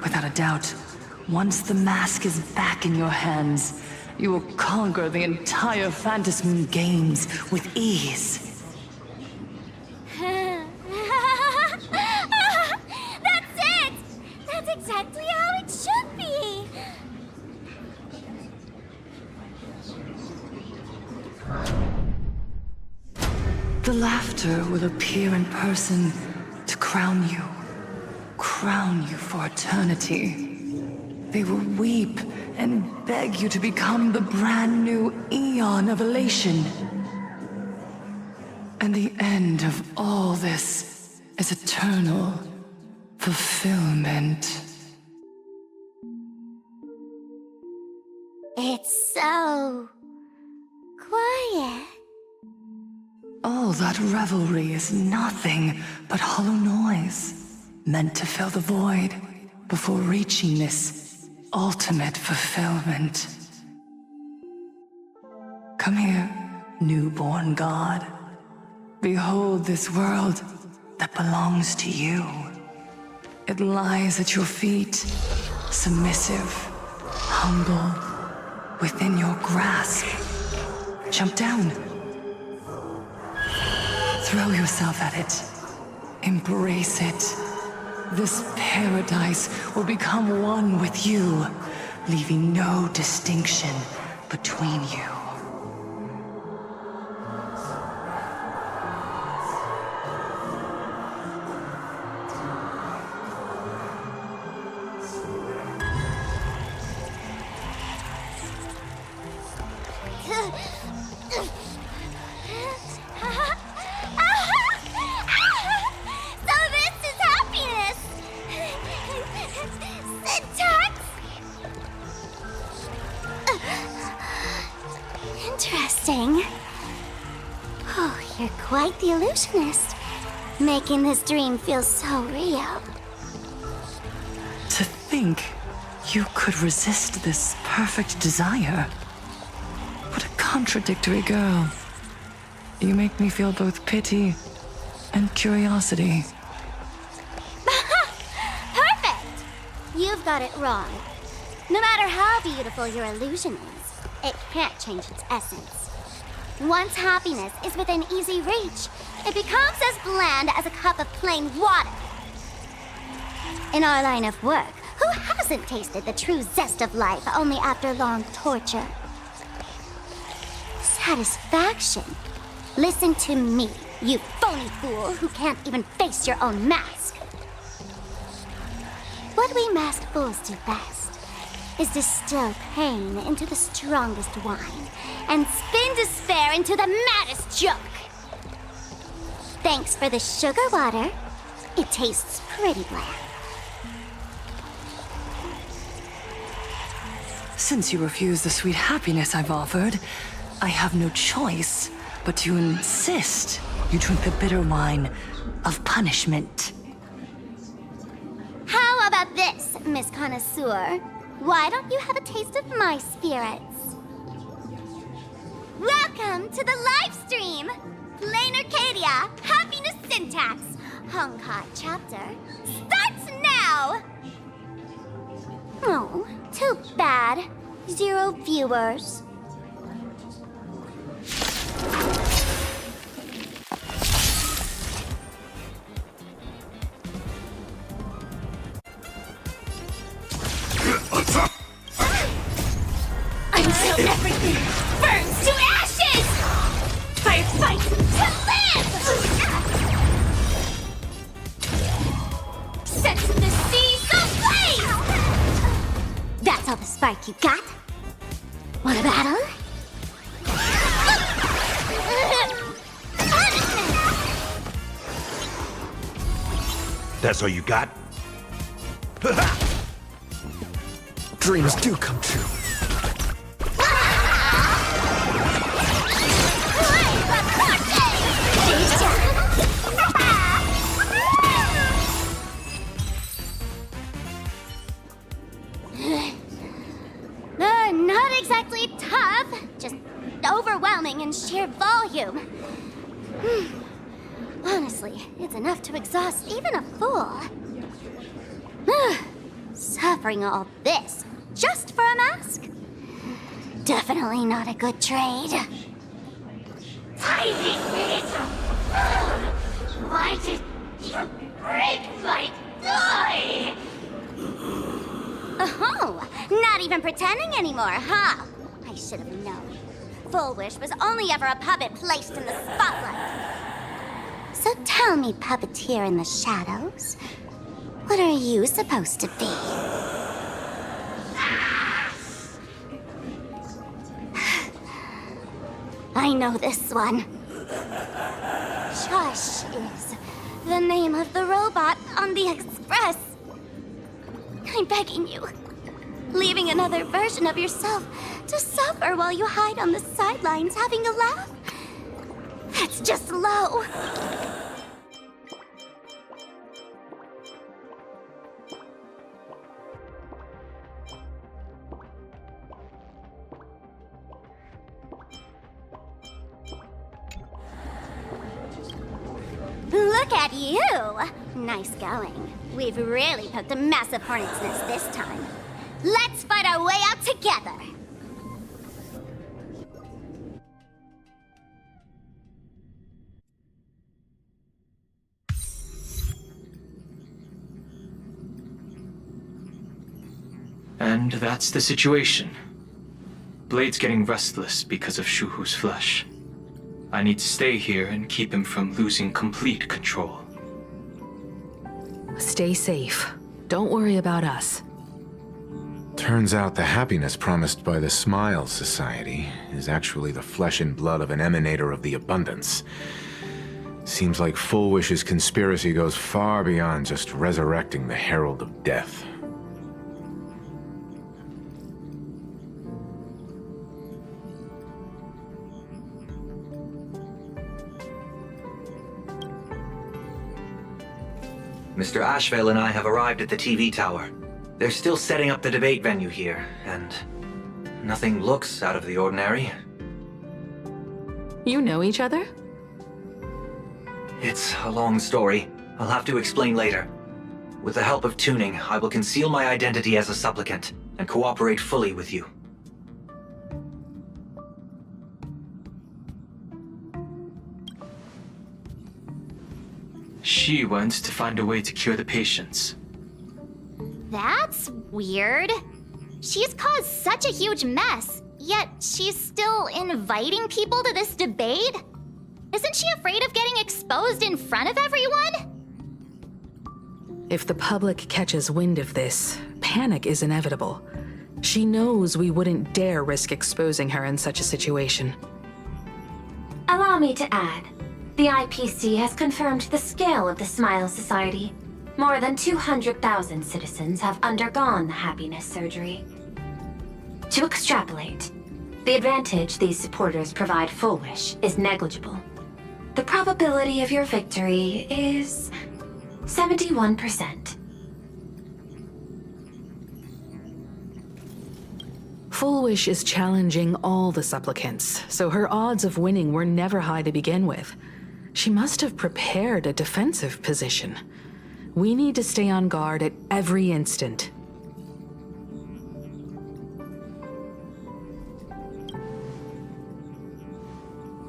S10: Without a doubt, once the mask is back in your hands, you will conquer the entire Phantasm Games with ease.
S16: That's it! That's exactly how it should be!
S10: The laughter will appear in person to crown you for eternity. They will weep and beg you to become the brand new eon of elation. And the end of all this is eternal fulfillment.
S16: It's so quiet.
S10: All that revelry is nothing but hollow noise, meant to fill the void before reaching this ultimate fulfillment. Come here, newborn god. Behold this world that belongs to you. It lies at your feet, submissive, humble, within your grasp. Jump down. Throw yourself at it. Embrace it. This paradise will become one with you, leaving no distinction between you.
S16: Interesting. Oh, you're quite the illusionist. Making this dream feel so real.
S10: To think you could resist this perfect desire. What a contradictory girl. You make me feel both pity and curiosity.
S16: Perfect! you've got it wrong. No matter how beautiful your illusion is, it can't change its essence. Once happiness is within easy reach, it becomes as bland as a cup of plain water. In our line of work, who hasn't tasted the true zest of life only after long torture? Satisfaction. Listen to me, you phony fool who can't even face your own mask. What we masked fools do best is distill pain into the strongest wine and spin despair into the maddest joke. Thanks for the sugar water. It tastes pretty bland.
S10: Since you refuse the sweet happiness I've offered, I have no choice but to insist you drink the bitter wine of punishment.
S16: How about this, Miss Connoisseur? Why don't you have a taste of my spirits? Welcome to the live stream! Plain Arcadia, Happiness Syntax, Honkai chapter, starts now! Oh, too bad. 0 viewers.
S15: Until everything burns to ashes! Firefight to live! Set the seas ablaze!
S16: That's all the spark you got? Want a battle?
S17: That's all you got?
S6: Dreams do come true.
S16: Not exactly tough, just overwhelming in sheer volume. Honestly, it's enough to exhaust even a fool. Suffering all this just for a mask? Definitely not a good trade.
S15: Tiny piece of food! Why did you break my toy?
S16: Oh, not even pretending anymore, huh? I should have known. Full Wish was only ever a puppet placed in the spotlight. So tell me, puppeteer in the shadows, what are you supposed to be? I know this one. Josh is the name of the robot on the Express. I'm begging you. Leaving another version of yourself to suffer while you hide on the sidelines having a laugh? That's just low. Look at you! Nice going. We've really poked a massive hornet's nest this time. Let's fight our way out together!
S14: And that's the situation. Blade's getting restless because of Shuhu's flesh. I need to stay here and keep him from losing complete control.
S5: Stay safe. Don't worry about us.
S22: Turns out the happiness promised by the Smile Society is actually the flesh and blood of an emanator of the abundance. Seems like Full Wish's conspiracy goes far beyond just resurrecting the Herald of Death.
S11: Mr. Ashvale and I have arrived at the TV tower. They're still setting up the debate venue here, and nothing looks out of the ordinary.
S5: You know each other?
S11: It's a long story. I'll have to explain later. With the help of tuning, I will conceal my identity as a supplicant and cooperate fully with you.
S14: She went to find a way to cure the patients.
S15: That's weird. She's caused such a huge mess, yet she's still inviting people to this debate? Isn't she afraid of getting exposed in front of everyone?
S5: If the public catches wind of this, panic is inevitable. She knows we wouldn't dare risk exposing her in such a situation.
S1: Allow me to add, the IPC has confirmed the scale of the Smile Society. More than 200,000 citizens have undergone the happiness surgery. To extrapolate, the advantage these supporters provide Full Wish is negligible. The probability of your victory is 71%.
S5: Full Wish is challenging all the supplicants, so her odds of winning were never high to begin with. She must have prepared a defensive position. We need to stay on guard at every instant.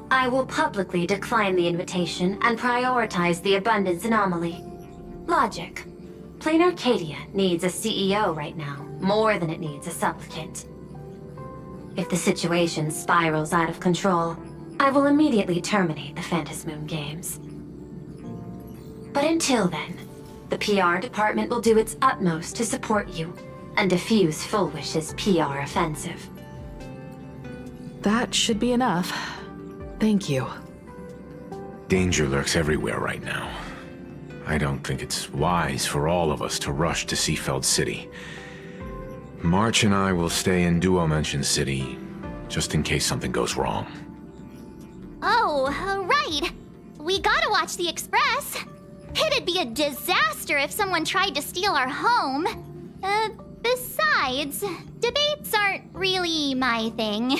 S1: I will publicly decline the invitation and prioritize the abundance anomaly. Logic. Plain Arcadia needs a CEO right now, more than it needs a supplicant. If the situation spirals out of control, I will immediately terminate the Phantasmoon Games. But until then, the PR department will do its utmost to support you and defuse Full Wish's PR offensive.
S5: That should be enough. Thank you.
S22: Danger lurks everywhere right now. I don't think it's wise for all of us to rush to Seafeld City. March and I will stay in Duomension City, just in case something goes wrong.
S15: Oh, right. We gotta watch the Express. It'd be a disaster if someone tried to steal our home. Besides, debates aren't really my thing.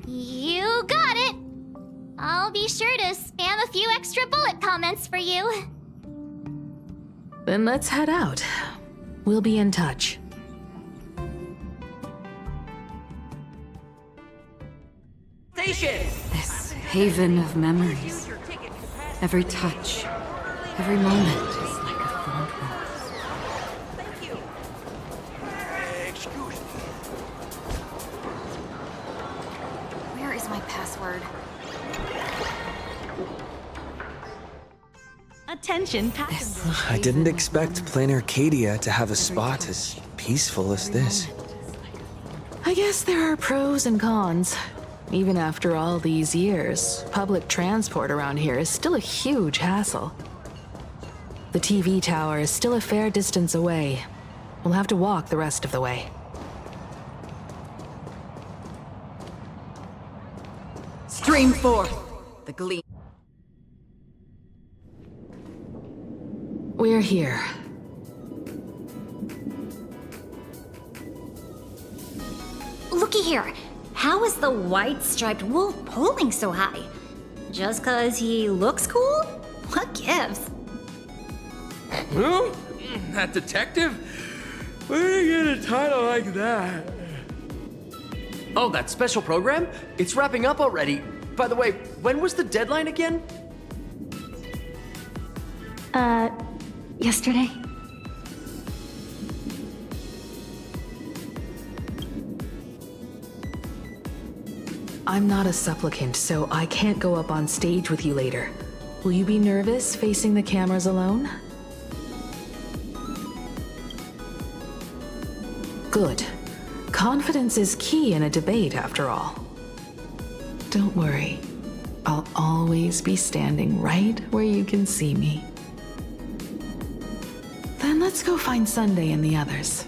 S15: You got it. I'll be sure to spam a few extra bullet comments for you.
S5: Then let's head out. We'll be in touch.
S20: Station!
S3: This haven of memories. Every touch, every moment is like a fond rose.
S20: Thank you.
S7: Excuse me.
S3: Where is my password?
S20: Attention, passengers.
S4: I didn't expect Plain Arcadia to have a spot as peaceful as this.
S5: I guess there are pros and cons. Even after all these years, public transport around here is still a huge hassle. The TV tower is still a fair distance away. We'll have to walk the rest of the way.
S3: Stream forth the gleam.
S5: We're here.
S15: Looky here. How is the white-striped wolf pulling so high? Just 'cause he looks cool? What gives?
S7: Who? That detective? Where did you get a title like that?
S23: Oh, that special program? It's wrapping up already. By the way, when was the deadline again?
S1: Yesterday?
S5: I'm not a supplicant, so I can't go up on stage with you later. Will you be nervous facing the cameras alone? Good. Confidence is key in a debate, after all. Don't worry. I'll always be standing right where you can see me. Then let's go find Sunday and the others.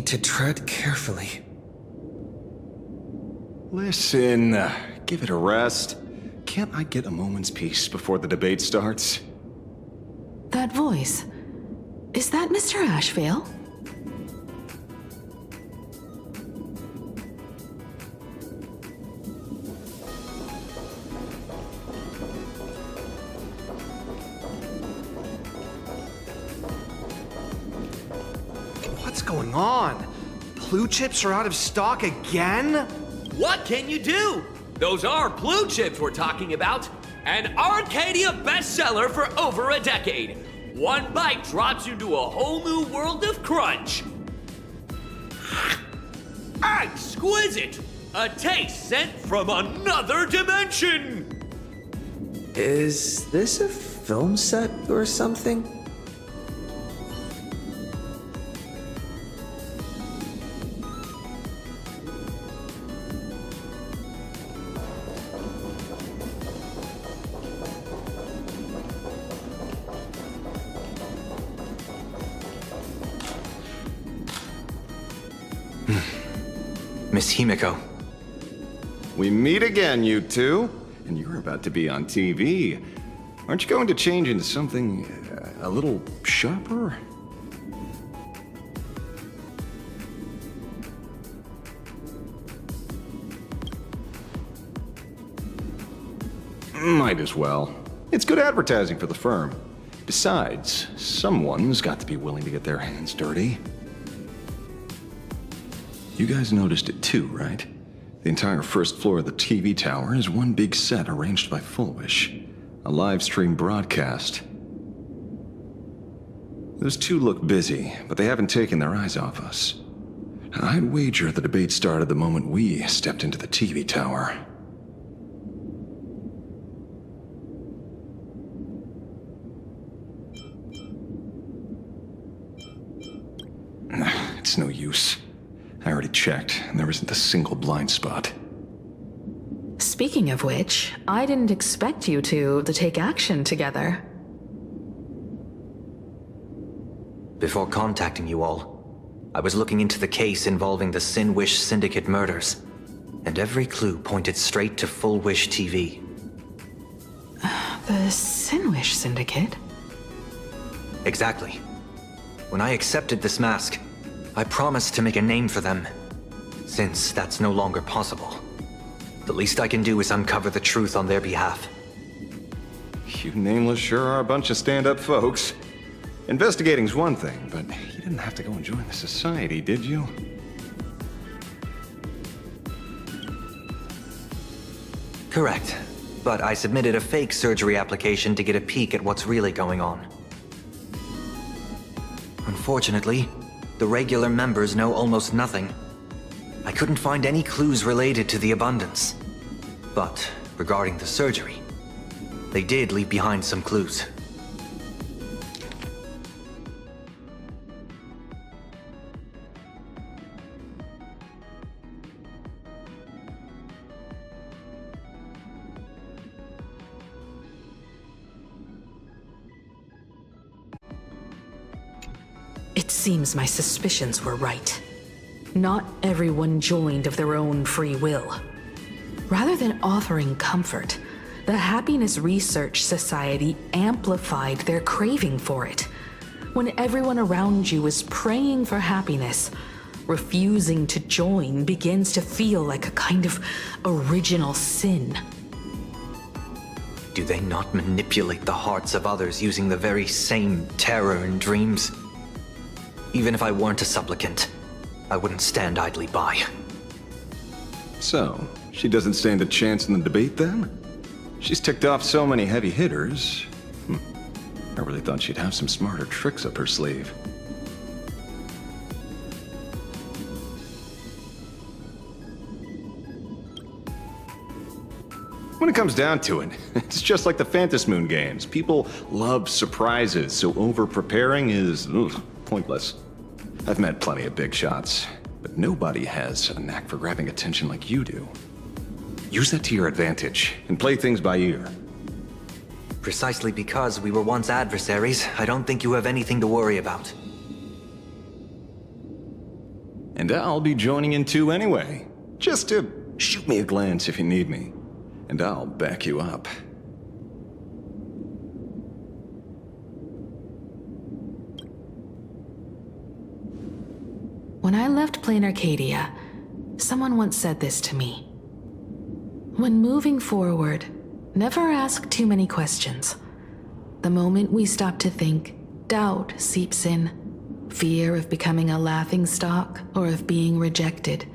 S4: to tread carefully.
S12: Listen, give it a rest. Can't I get a moment's peace before the debate starts?
S5: That voice. Is that Mr. Ashvale?
S6: What's going on? Blue chips are out of stock again?
S7: What can you do? Those are blue chips we're talking about. An Arcadia bestseller for over a decade. One bite drops you into a whole new world of crunch. Exquisite! A taste sent from another dimension!
S4: Is this a film set or something?
S11: Miss Himiko.
S12: We meet again, you two. And you're about to be on TV. Aren't you going to change into something a little sharper? Might as well. It's good advertising for the firm. Besides, someone's got to be willing to get their hands dirty. You guys noticed it too, right? The entire first floor of the TV tower is one big set arranged by Fullwish. A live stream broadcast. Those two look busy, but they haven't taken their eyes off us. I'd wager the debate started the moment we stepped into the TV tower. It's no use. I already checked, and there isn't a single blind spot.
S5: Speaking of which, I didn't expect you two to take action together.
S11: Before contacting you all, I was looking into the case involving the Sinwish Syndicate murders, and every clue pointed straight to Full Wish TV.
S5: The Sinwish Syndicate?
S11: Exactly. When I accepted this mask, I promised to make a name for them. Since that's no longer possible, the least I can do is uncover the truth on their behalf.
S12: You nameless sure are a bunch of stand-up folks. Investigating's one thing, but you didn't have to go and join the society, did you?
S11: Correct. But I submitted a fake surgery application to get a peek at what's really going on. Unfortunately, the regular members know almost nothing. I couldn't find any clues related to the abundance. But regarding the surgery, they did leave behind some clues.
S5: It seems my suspicions were right. Not everyone joined of their own free will. Rather than offering comfort, the Happiness Research Society amplified their craving for it. When everyone around you is praying for happiness, refusing to join begins to feel like a kind of original sin.
S11: Do they not manipulate the hearts of others using the very same terror in dreams? Even if I weren't a supplicant, I wouldn't stand idly by.
S12: So, she doesn't stand a chance in the debate then? She's ticked off so many heavy hitters. I really thought she'd have some smarter tricks up her sleeve. When it comes down to it, it's just like the Phantom Moon games. People love surprises, so over-preparing is pointless. I've met plenty of big shots, but nobody has a knack for grabbing attention like you do. Use that to your advantage, and play things by ear.
S11: Precisely because we were once adversaries, I don't think you have anything to worry about.
S8: And I'll be joining in too anyway. Just to shoot me a glance if you need me. And I'll back you up.
S5: When I left Plain Arcadia, someone once said this to me. When moving forward, never ask too many questions. The moment we stop to think, doubt seeps in. Fear of becoming a laughingstock or of being rejected.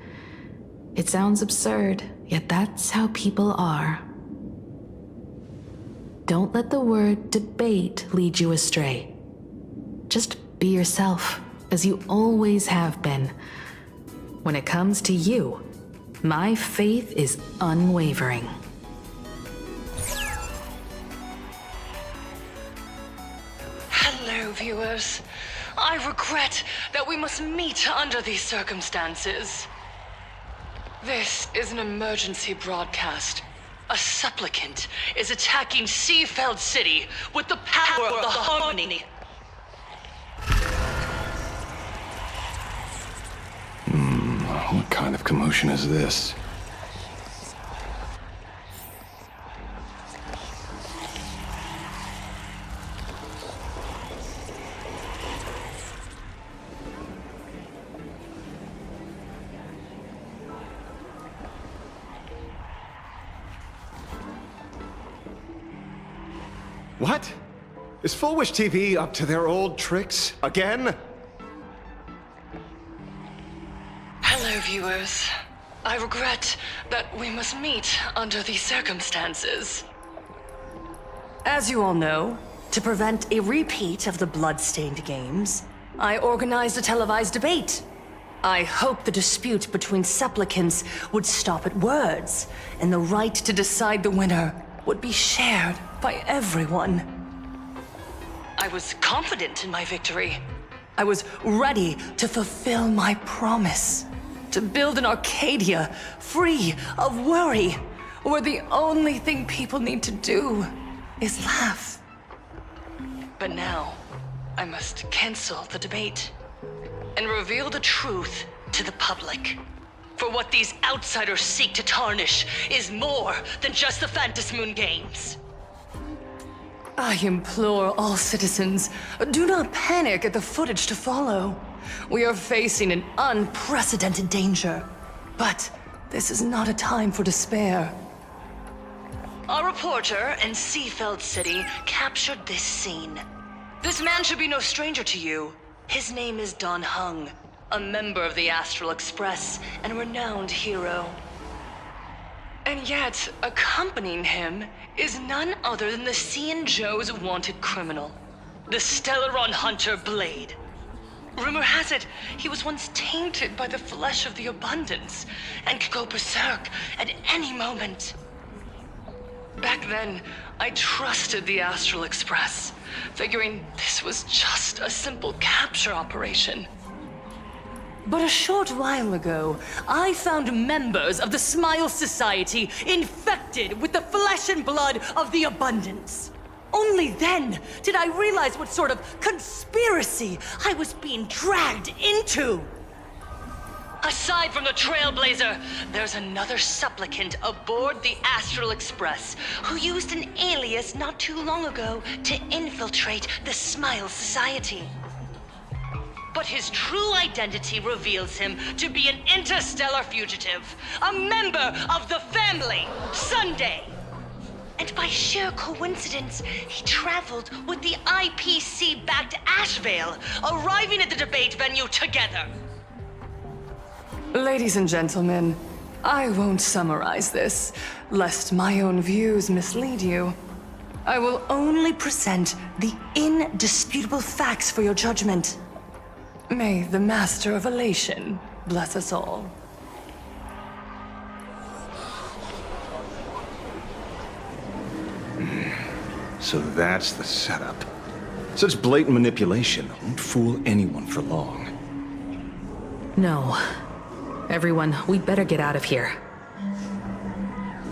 S5: It sounds absurd, yet that's how people are. Don't let the word debate lead you astray. Just be yourself, as you always have been. When it comes to you, my faith is unwavering.
S10: Hello, viewers. I regret that we must meet under these circumstances. This is an emergency broadcast. A supplicant is attacking Seafeld City with the power of the Harmony.
S8: What kind of commotion is this?
S6: What? Is Full Wish TV up to their old tricks again?
S10: Hello, viewers. I regret that we must meet under these circumstances.
S9: As you all know, to prevent a repeat of the blood-stained games, I organized a televised debate. I hoped the dispute between supplicants would stop at words, and the right to decide the winner would be shared by everyone.
S10: I was confident in my victory.
S9: I was ready to fulfill my promise. To build an Arcadia free of worry, where the only thing people need to do is laugh.
S10: But now, I must cancel the debate and reveal the truth to the public. For what these outsiders seek to tarnish is more than just the Phantasmoon games.
S9: I implore all citizens, do not panic at the footage to follow. We are facing an unprecedented danger. But this is not a time for despair.
S10: A reporter in Seafeld City captured this scene. This man should be no stranger to you. His name is Don Hung, a member of the Astral Express and a renowned hero. And yet, accompanying him is none other than the Cian Joe's wanted criminal, the Stellaron hunter Blade. Rumor has it, he was once tainted by the flesh of the Abundance and could go berserk at any moment. Back then, I trusted the Astral Express, figuring this was just a simple capture operation.
S9: But a short while ago, I found members of the Smile Society infected with the flesh and blood of the Abundance. Only then did I realize what sort of conspiracy I was being dragged into.
S10: Aside from the Trailblazer, there's another supplicant aboard the Astral Express who used an alias not too long ago to infiltrate the Smile Society. But his true identity reveals him to be an interstellar fugitive, a member of the family, Sunday. And by sheer coincidence, he traveled with the IPC back to Ashvale, arriving at the debate venue together.
S9: Ladies and gentlemen, I won't summarize this, lest my own views mislead you. I will only present the indisputable facts for your judgment. May the Master of Elation bless us all.
S8: So that's the setup. Such blatant manipulation won't fool anyone for long.
S5: No. Everyone, we'd better get out of here.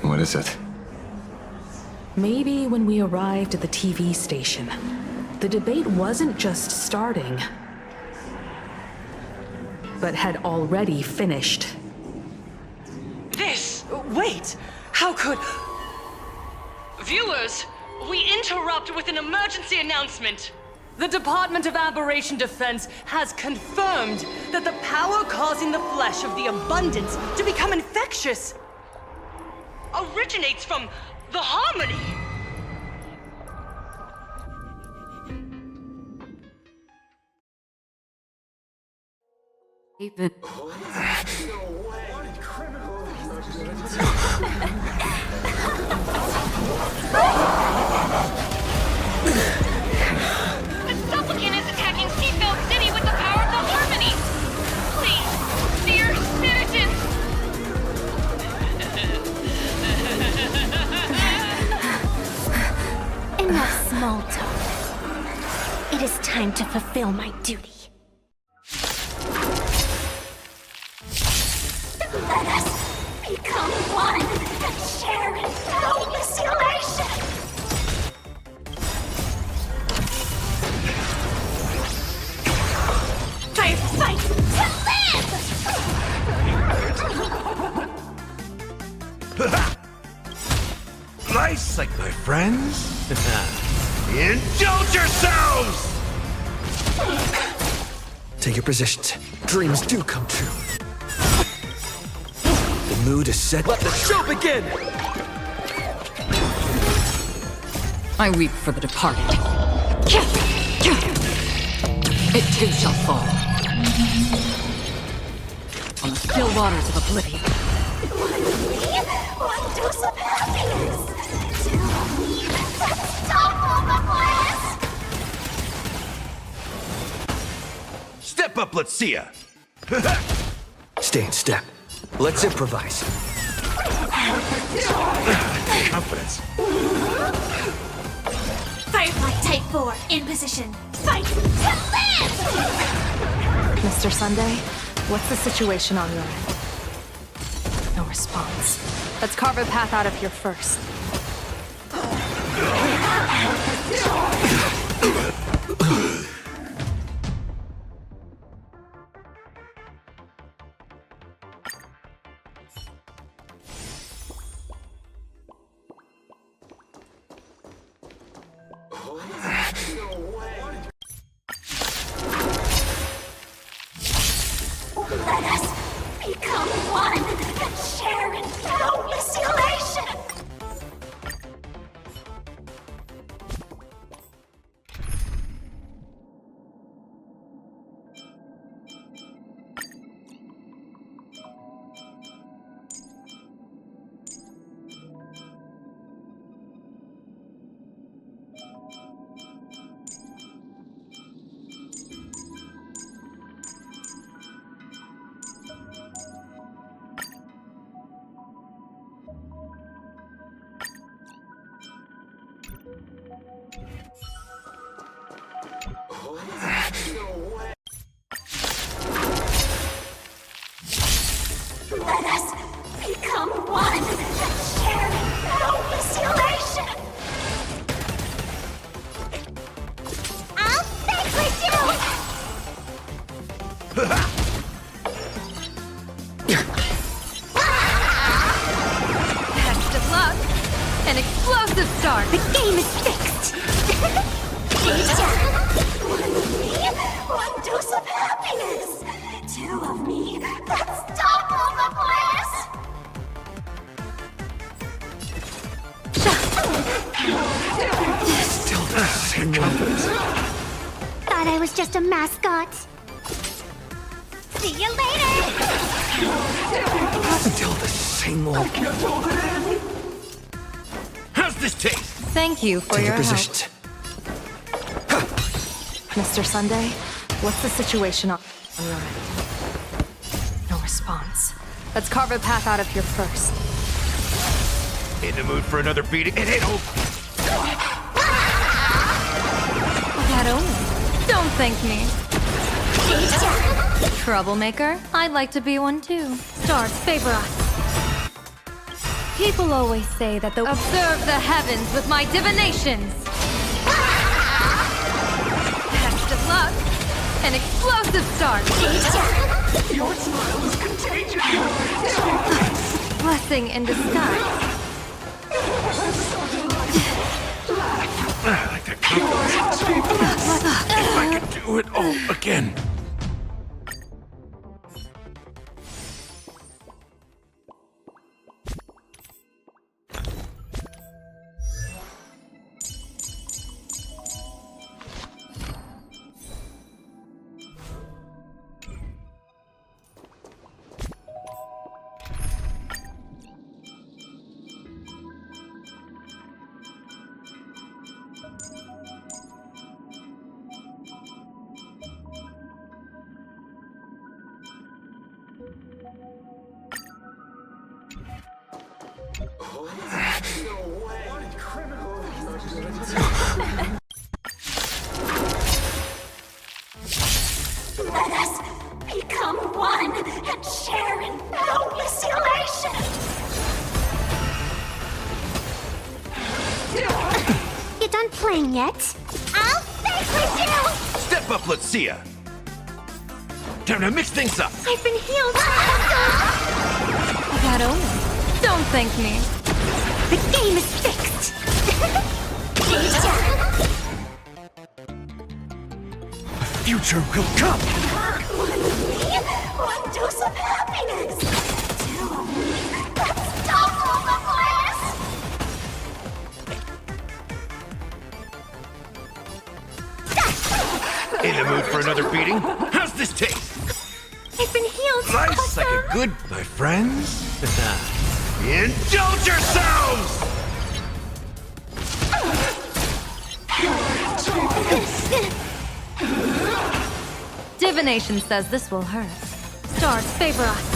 S8: What is it?
S5: Maybe when we arrived at the TV station, the debate wasn't just starting. but had already finished.
S9: Wait! How could... Viewers, we interrupt with an emergency announcement. The Department of Aberration Defense has confirmed that the power causing the flesh of the Abundance to become infectious originates from the Harmony.
S3: Even...
S2: The supplicant is attacking Seatbelt City with the power of the Harmony! Please, dear citizens!
S1: Enough small talk. It is time to fulfill my duty.
S2: Let us become one and share in boundless elation! I fight to live!
S6: Nice sight, my friends. Indulge yourselves!
S4: Take your positions. Dreams do come true. The mood is set. Let the show begin!
S3: I weep for the departed. It too shall fall. On the still waters of oblivion.
S2: One dose of happiness! Stop all the blast!
S6: Step up, let's see ya.
S4: Stay in step. Let's improvise.
S6: Confidence.
S2: Firefly Type 4 in position. Fight to live!
S5: Mr. Sunday, what's the situation on your end? No response. Let's carve a path out of here first.
S2: Let us become one and share in boundless elation! Let us become one and share in boundless elation! I'll fix with you! Best of luck! An explosive start! The game is fixed! One dose of happiness! Two of me! Let's stop all the blast!
S4: Still the same confidence.
S16: Thought I was just a mascot.
S2: See you later!
S4: Still the same old.
S6: How's this taste?
S5: Thank you for
S4: Take
S5: your
S4: your
S5: help.
S4: positions.
S5: Mr. Sunday, what's the situation on your end? No response. Let's carve a path out of here first.
S6: In the mood for another beating? It ain't over.
S2: That only. Don't thank me. Troublemaker? I'd like to be one too. Stars favor us. People always say that the observe the heavens with my divinations. Best of luck. An explosive start. Your smile is contagious!
S20: Blessing in disguise.
S13: I like that confidence. If I could do it all again.
S2: Let us become one and share in boundless elation!
S16: You done playing yet? I'll fake with you!
S13: Step up, let's see ya. Time to mix things up.
S16: I've been healed.
S20: I got over. Don't thank me.
S16: The game is fixed.
S13: Future will come.
S2: One dose of happiness! Two, that's double the bliss!
S13: In the mood for another beating? How's this taste?
S16: I've been healed.
S13: Life's like a good, my friends. Indulge yourselves!
S20: Divination says this will hurt. Stars favor us.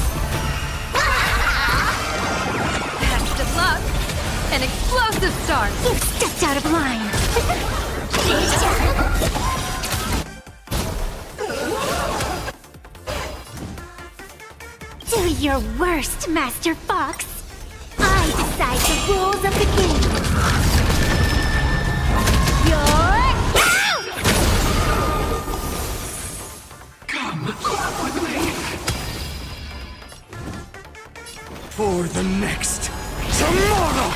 S20: Best of luck. An explosive start.
S16: You stepped out of line. Do your worst, Master Fox. I decide the rules of the game. You're out!
S13: Come with me. For the next tomorrow.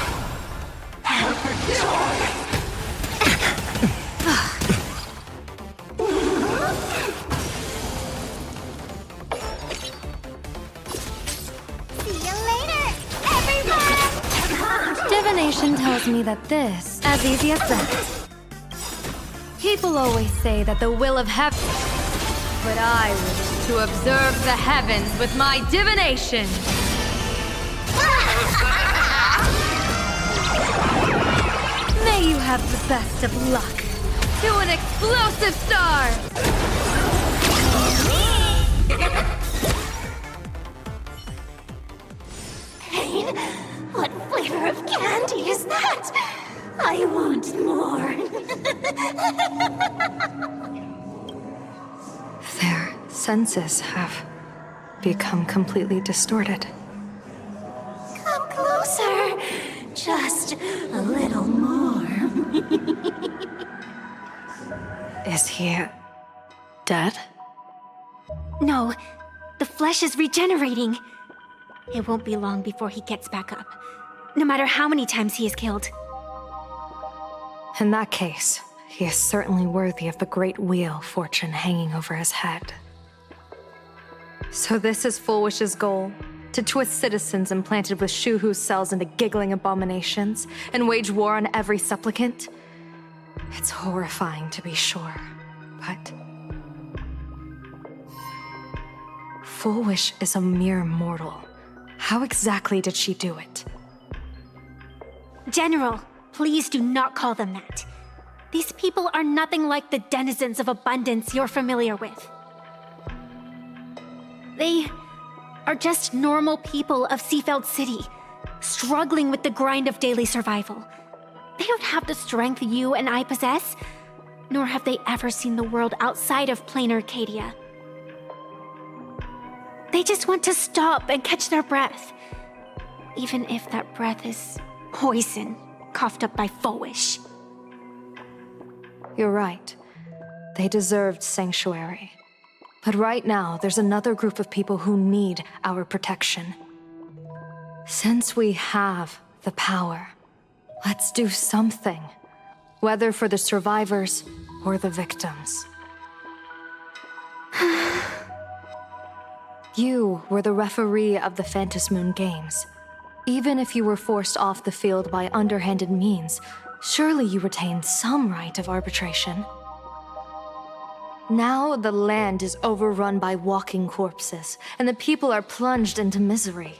S20: Divination tells me that this, as easy as that. People always say that the will of heaven, but I wish to observe the heavens with my divination. May you have the best of luck to an explosive star.
S2: Pain? What flavor of candy is that? I want more.
S5: Their senses have become completely distorted.
S2: Come closer. Just a little more.
S5: Is he dead?
S1: No, the flesh is regenerating. It won't be long before he gets back up, no matter how many times he is killed.
S5: In that case, he is certainly worthy of the great wheel fortune hanging over his head. So this is Fullwish's goal? To twist citizens implanted with Shuhu cells into giggling abominations and wage war on every supplicant? It's horrifying to be sure, but... Fullwish is a mere mortal. How exactly did she do it?
S1: General, please do not call them that. These people are nothing like the denizens of abundance you're familiar with. They are just normal people of Seafeld City, struggling with the grind of daily survival. They don't have the strength you and I possess, nor have they ever seen the world outside of plain Arcadia. They just want to stop and catch their breath, even if that breath is poison coughed up by Fullwish.
S5: You're right. They deserved sanctuary.
S18: But right now, there's another group of people who need our protection. Since we have the power, let's do something. Whether for the survivors or the victims. You were the referee of the Phantom Moon Games. Even if you were forced off the field by underhanded means, surely you retain some right of arbitration. Now the land is overrun by walking corpses, and the people are plunged into misery.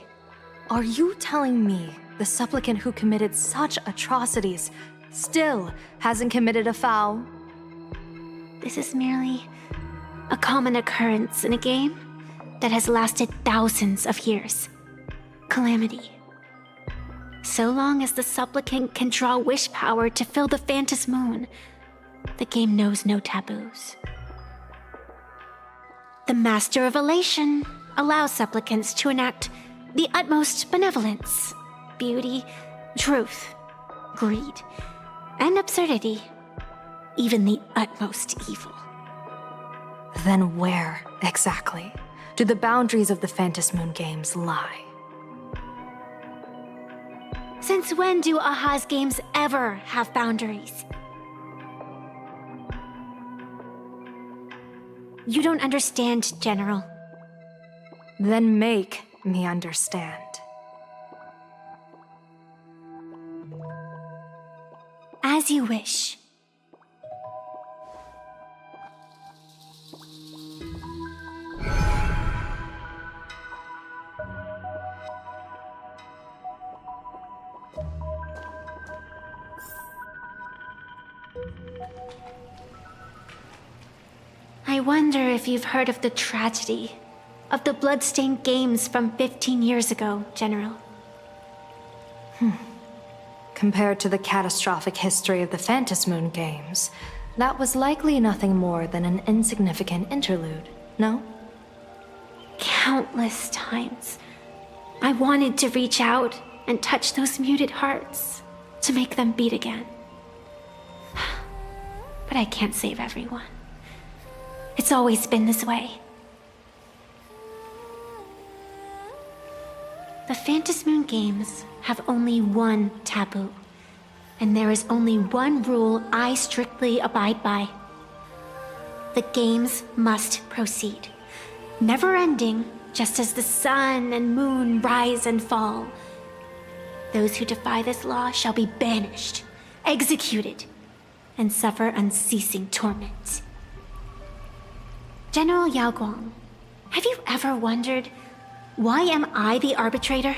S18: Are you telling me the supplicant who committed such atrocities still hasn't committed a foul?
S1: This is merely a common occurrence in a game that has lasted thousands of years. Calamity. So long as the supplicant can draw wish power to fill the Phantom Moon, the game knows no taboos. The Master of Elation allows supplicants to enact the utmost benevolence, beauty, truth, greed, and absurdity, even the utmost evil.
S18: Then where, exactly, do the boundaries of the Phantom Moon Games lie?
S1: Since when do Aha's games ever have boundaries? You don't understand, General.
S18: Then make me understand.
S1: As you wish. I wonder if you've heard of the tragedy of the bloodstained games from 15 years ago, General.
S18: Compared to the catastrophic history of the Phantom Moon Games, that was likely nothing more than an insignificant interlude, no?
S1: Countless times, I wanted to reach out and touch those muted hearts to make them beat again. But I can't save everyone. It's always been this way. The Phantom Moon Games have only one taboo, and there is only one rule I strictly abide by. The games must proceed, never ending, just as the sun and moon rise and fall. Those who defy this law shall be banished, executed, and suffer unceasing torment. General Yao Guang, have you ever wondered, why am I the arbitrator?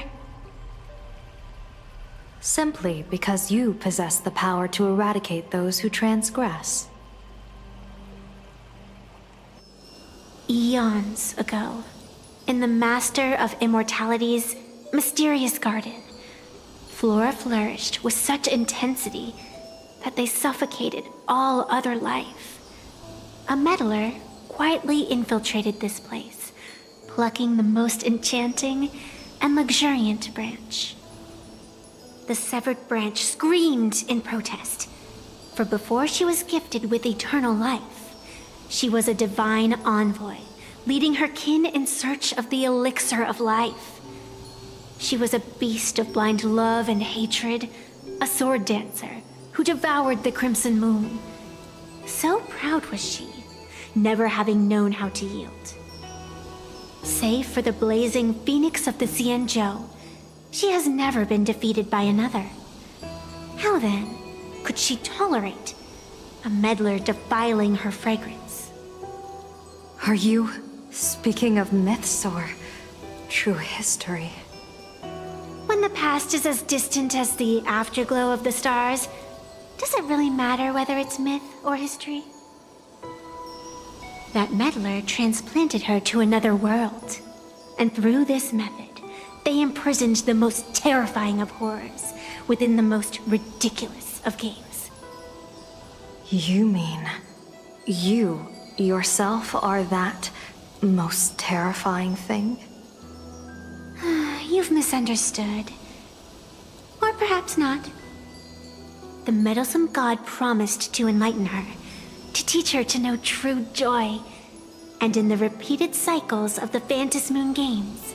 S18: Simply because you possess the power to eradicate those who transgress.
S1: Eons ago, in the Master of Immortality's mysterious garden, flora flourished with such intensity that they suffocated all other life. A meddler quietly infiltrated this place, plucking the most enchanting and luxuriant branch. The severed branch screamed in protest, for before she was gifted with eternal life, she was a divine envoy, leading her kin in search of the elixir of life. She was a beast of blind love and hatred, a sword dancer who devoured the crimson moon. So proud was she, never having known how to yield. Save for the blazing phoenix of the Xianzhou, she has never been defeated by another. How then could she tolerate a meddler defiling her fragrance?
S18: Are you speaking of myths or true history?
S1: When the past is as distant as the afterglow of the stars, does it really matter whether it's myth or history? That meddler transplanted her to another world, and through this method, they imprisoned the most terrifying of horrors within the most ridiculous of games.
S18: You mean you yourself are that most terrifying thing?
S1: You've misunderstood. Or perhaps not. The meddlesome god promised to enlighten her, to teach her to know true joy, And in the repeated cycles of the Phantom Moon games,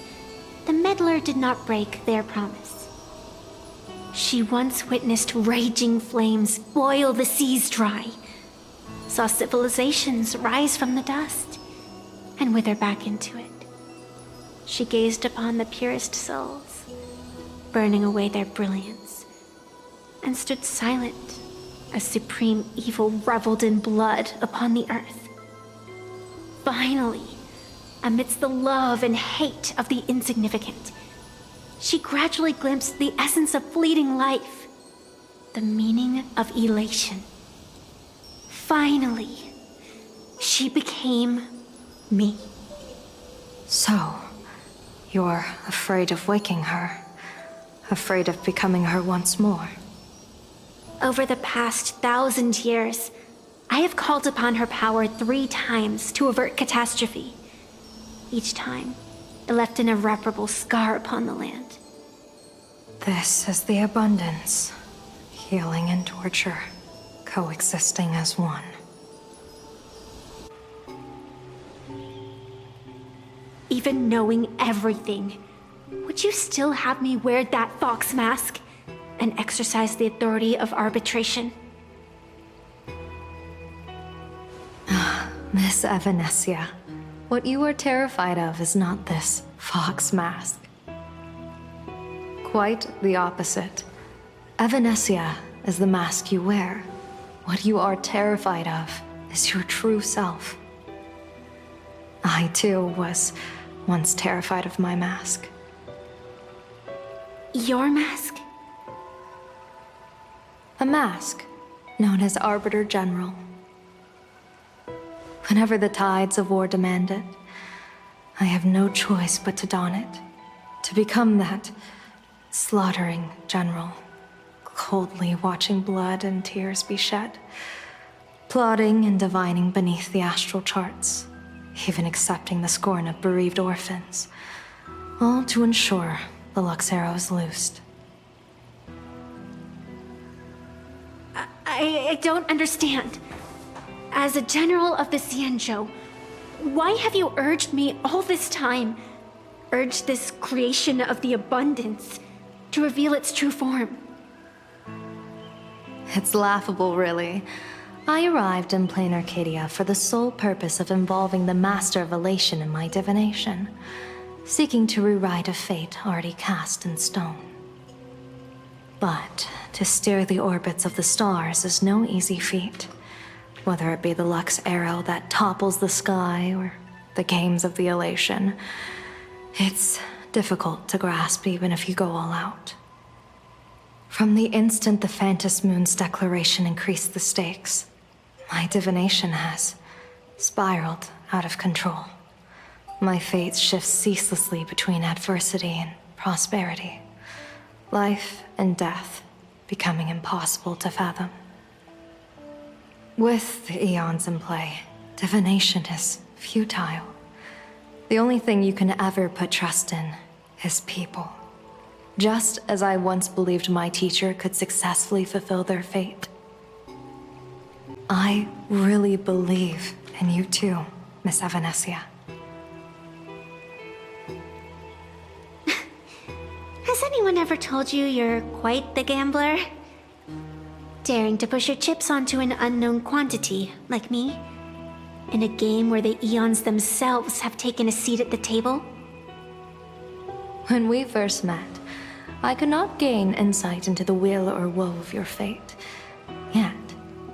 S1: the meddler did not break their promise. She once witnessed raging flames boil the seas dry, saw civilizations rise from the dust, and wither back into it. She gazed upon the purest souls, burning away their brilliance, and stood silent as supreme evil reveled in blood upon the earth. Finally, amidst the love and hate of the insignificant, she gradually glimpsed the essence of fleeting life, the meaning of elation. Finally, she became me.
S18: So, you're afraid of waking her, afraid of becoming her once more.
S1: Over the past 1,000 years, I have called upon her power 3 times to avert catastrophe. Each time, it left an irreparable scar upon the land.
S18: This is the abundance, healing and torture, coexisting as one.
S1: Even knowing everything, would you still have me wear that fox mask and exercise the authority of arbitration?
S18: Miss Evanesia, what you are terrified of is not this fox mask. Quite the opposite. Evanesia is the mask you wear. What you are terrified of is your true self. I too was once terrified of my mask.
S1: Your mask?
S18: A mask known as Arbiter General. Whenever the tides of war demand it, I have no choice but to don it, to become that slaughtering general, coldly watching blood and tears be shed, plotting and divining beneath the astral charts, even accepting the scorn of bereaved orphans, all to ensure the Luxero is loosed.
S1: I don't understand. As a general of the Xianzhou, why have you urged me all this time, urged this creation of the abundance, to reveal its true form?
S18: It's laughable, really. I arrived in plain Arcadia for the sole purpose of involving the Master of Elation in my divination, seeking to rewrite a fate already cast in stone. But to steer the orbits of the stars is no easy feat, whether it be the Lux arrow that topples the sky or the games of the Elation. It's difficult to grasp even if you go all out. From the instant the Phantom Moon's declaration increased the stakes, my divination has spiraled out of control. My fate shifts ceaselessly between adversity and prosperity, life and death becoming impossible to fathom. With the eons in play, divination is futile. The only thing you can ever put trust in is people. Just as I once believed my teacher could successfully fulfill their fate. I really believe in you too, Miss Evanesia.
S1: Has anyone ever told you you're quite the gambler? Daring to push your chips onto an unknown quantity, like me? In a game where the eons themselves have taken a seat at the table?
S18: When we first met, I could not gain insight into the will or woe of your fate. Yet,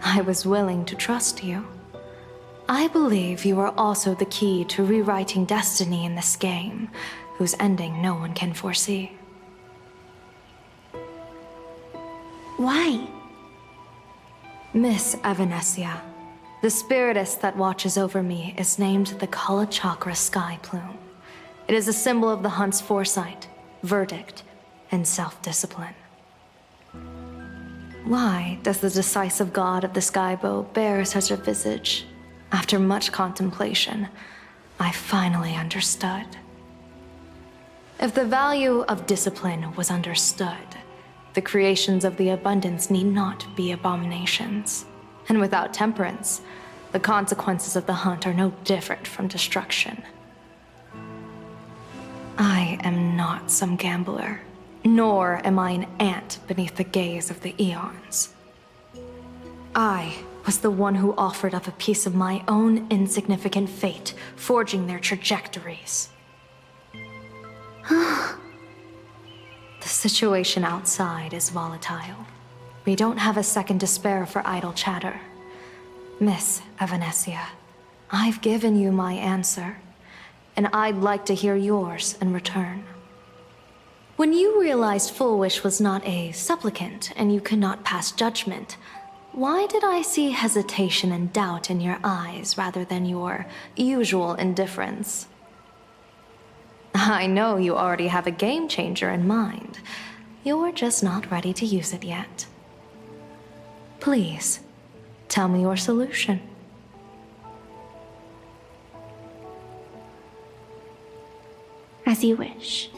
S18: I was willing to trust you. I believe you are also the key to rewriting destiny in this game, whose ending no one can foresee.
S1: Why?
S18: Miss Evanesia, the spiritess that watches over me is named the Kala Chakra Sky Plume. It is a symbol of the hunt's foresight, verdict, and self-discipline. Why does the decisive god of the Skybow bear such a visage? After much contemplation, I finally understood. If the value of discipline was understood, the creations of the abundance need not be abominations. And without temperance, The consequences of the hunt are no different from destruction. I am not some gambler, nor am I an ant beneath the gaze of the eons. I was the one who offered up a piece of my own insignificant fate, forging their trajectories. The situation outside is volatile. We don't have a second to spare for idle chatter. Miss Evanesia, I've given you my answer, and I'd like to hear yours in return. When you realized Fullwish was not a supplicant and you could not pass judgment, why did I see hesitation and doubt in your eyes rather than your usual indifference? I know you already have a game changer in mind. You're just not ready to use it yet. Please, tell me your solution.
S1: As you wish.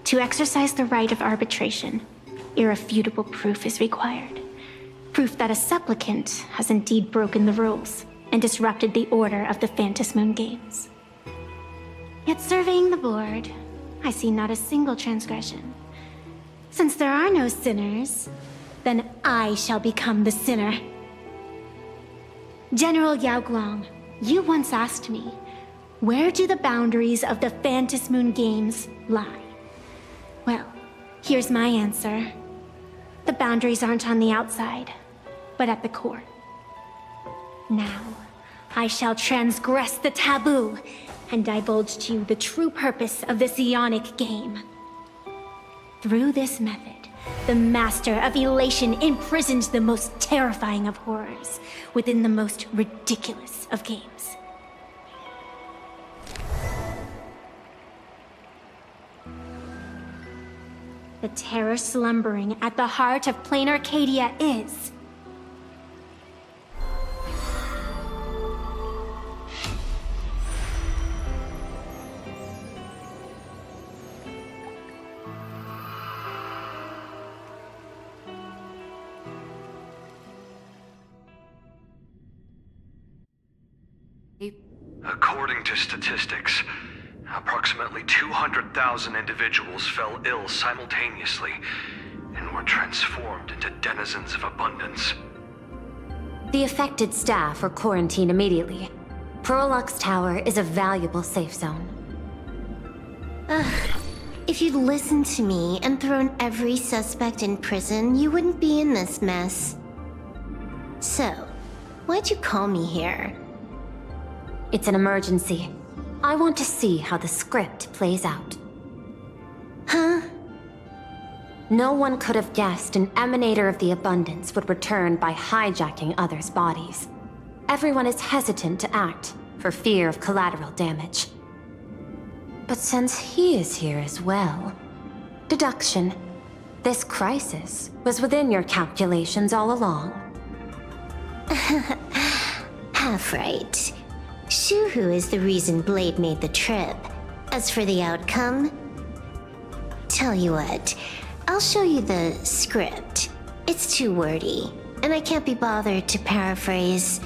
S1: To exercise the right of arbitration, irrefutable proof is required. Proof that a supplicant has indeed broken the rules and disrupted the order of the Phantom Moon Games. Yet surveying the board, I see not a single transgression. Since there are no sinners, then I shall become the sinner. General Yao Guang, you once asked me, where do the boundaries of the Phantom Moon Games lie? Well, here's my answer. The boundaries aren't on the outside, but at the core. Now, I shall transgress the taboo and divulge to you the true purpose of this Ionic game. Through this method, the Master of Elation imprisoned the most terrifying of horrors within the most ridiculous of games. The terror slumbering at the heart of plain Arcadia is...
S17: According to statistics, approximately 200,000 individuals fell ill simultaneously and were transformed into denizens of abundance.
S19: The affected staff are quarantined immediately. Prolux Tower is a valuable safe zone.
S16: If you'd listened to me and thrown every suspect in prison, you wouldn't be in this mess. So, why'd you call me here?
S19: It's an emergency. I want to see how the script plays out.
S16: Huh?
S19: No one could have guessed an emanator of the abundance would return by hijacking others' bodies. Everyone is hesitant to act for fear of collateral damage. But since he is here as well... Deduction. This crisis was within your calculations all along.
S16: Half right. Shuhu is the reason Blade made the trip. As for the outcome... Tell you what, I'll show you the script. It's too wordy, and I can't be bothered to paraphrase.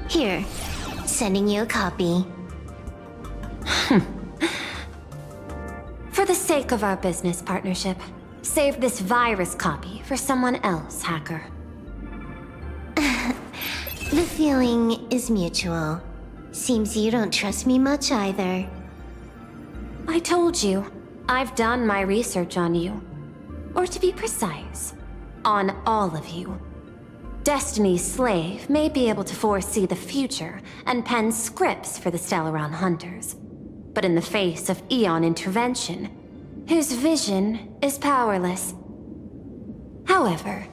S16: Here, sending you a copy.
S19: For the sake of our business partnership, save this virus copy for someone else, hacker.
S16: The feeling is mutual. Seems you don't trust me much either.
S19: I told you, I've done my research on you. Or to be precise, on all of you. Destiny's slave may be able to foresee the future and pen scripts for the Stellaron hunters. But in the face of Eon intervention, his vision is powerless. However,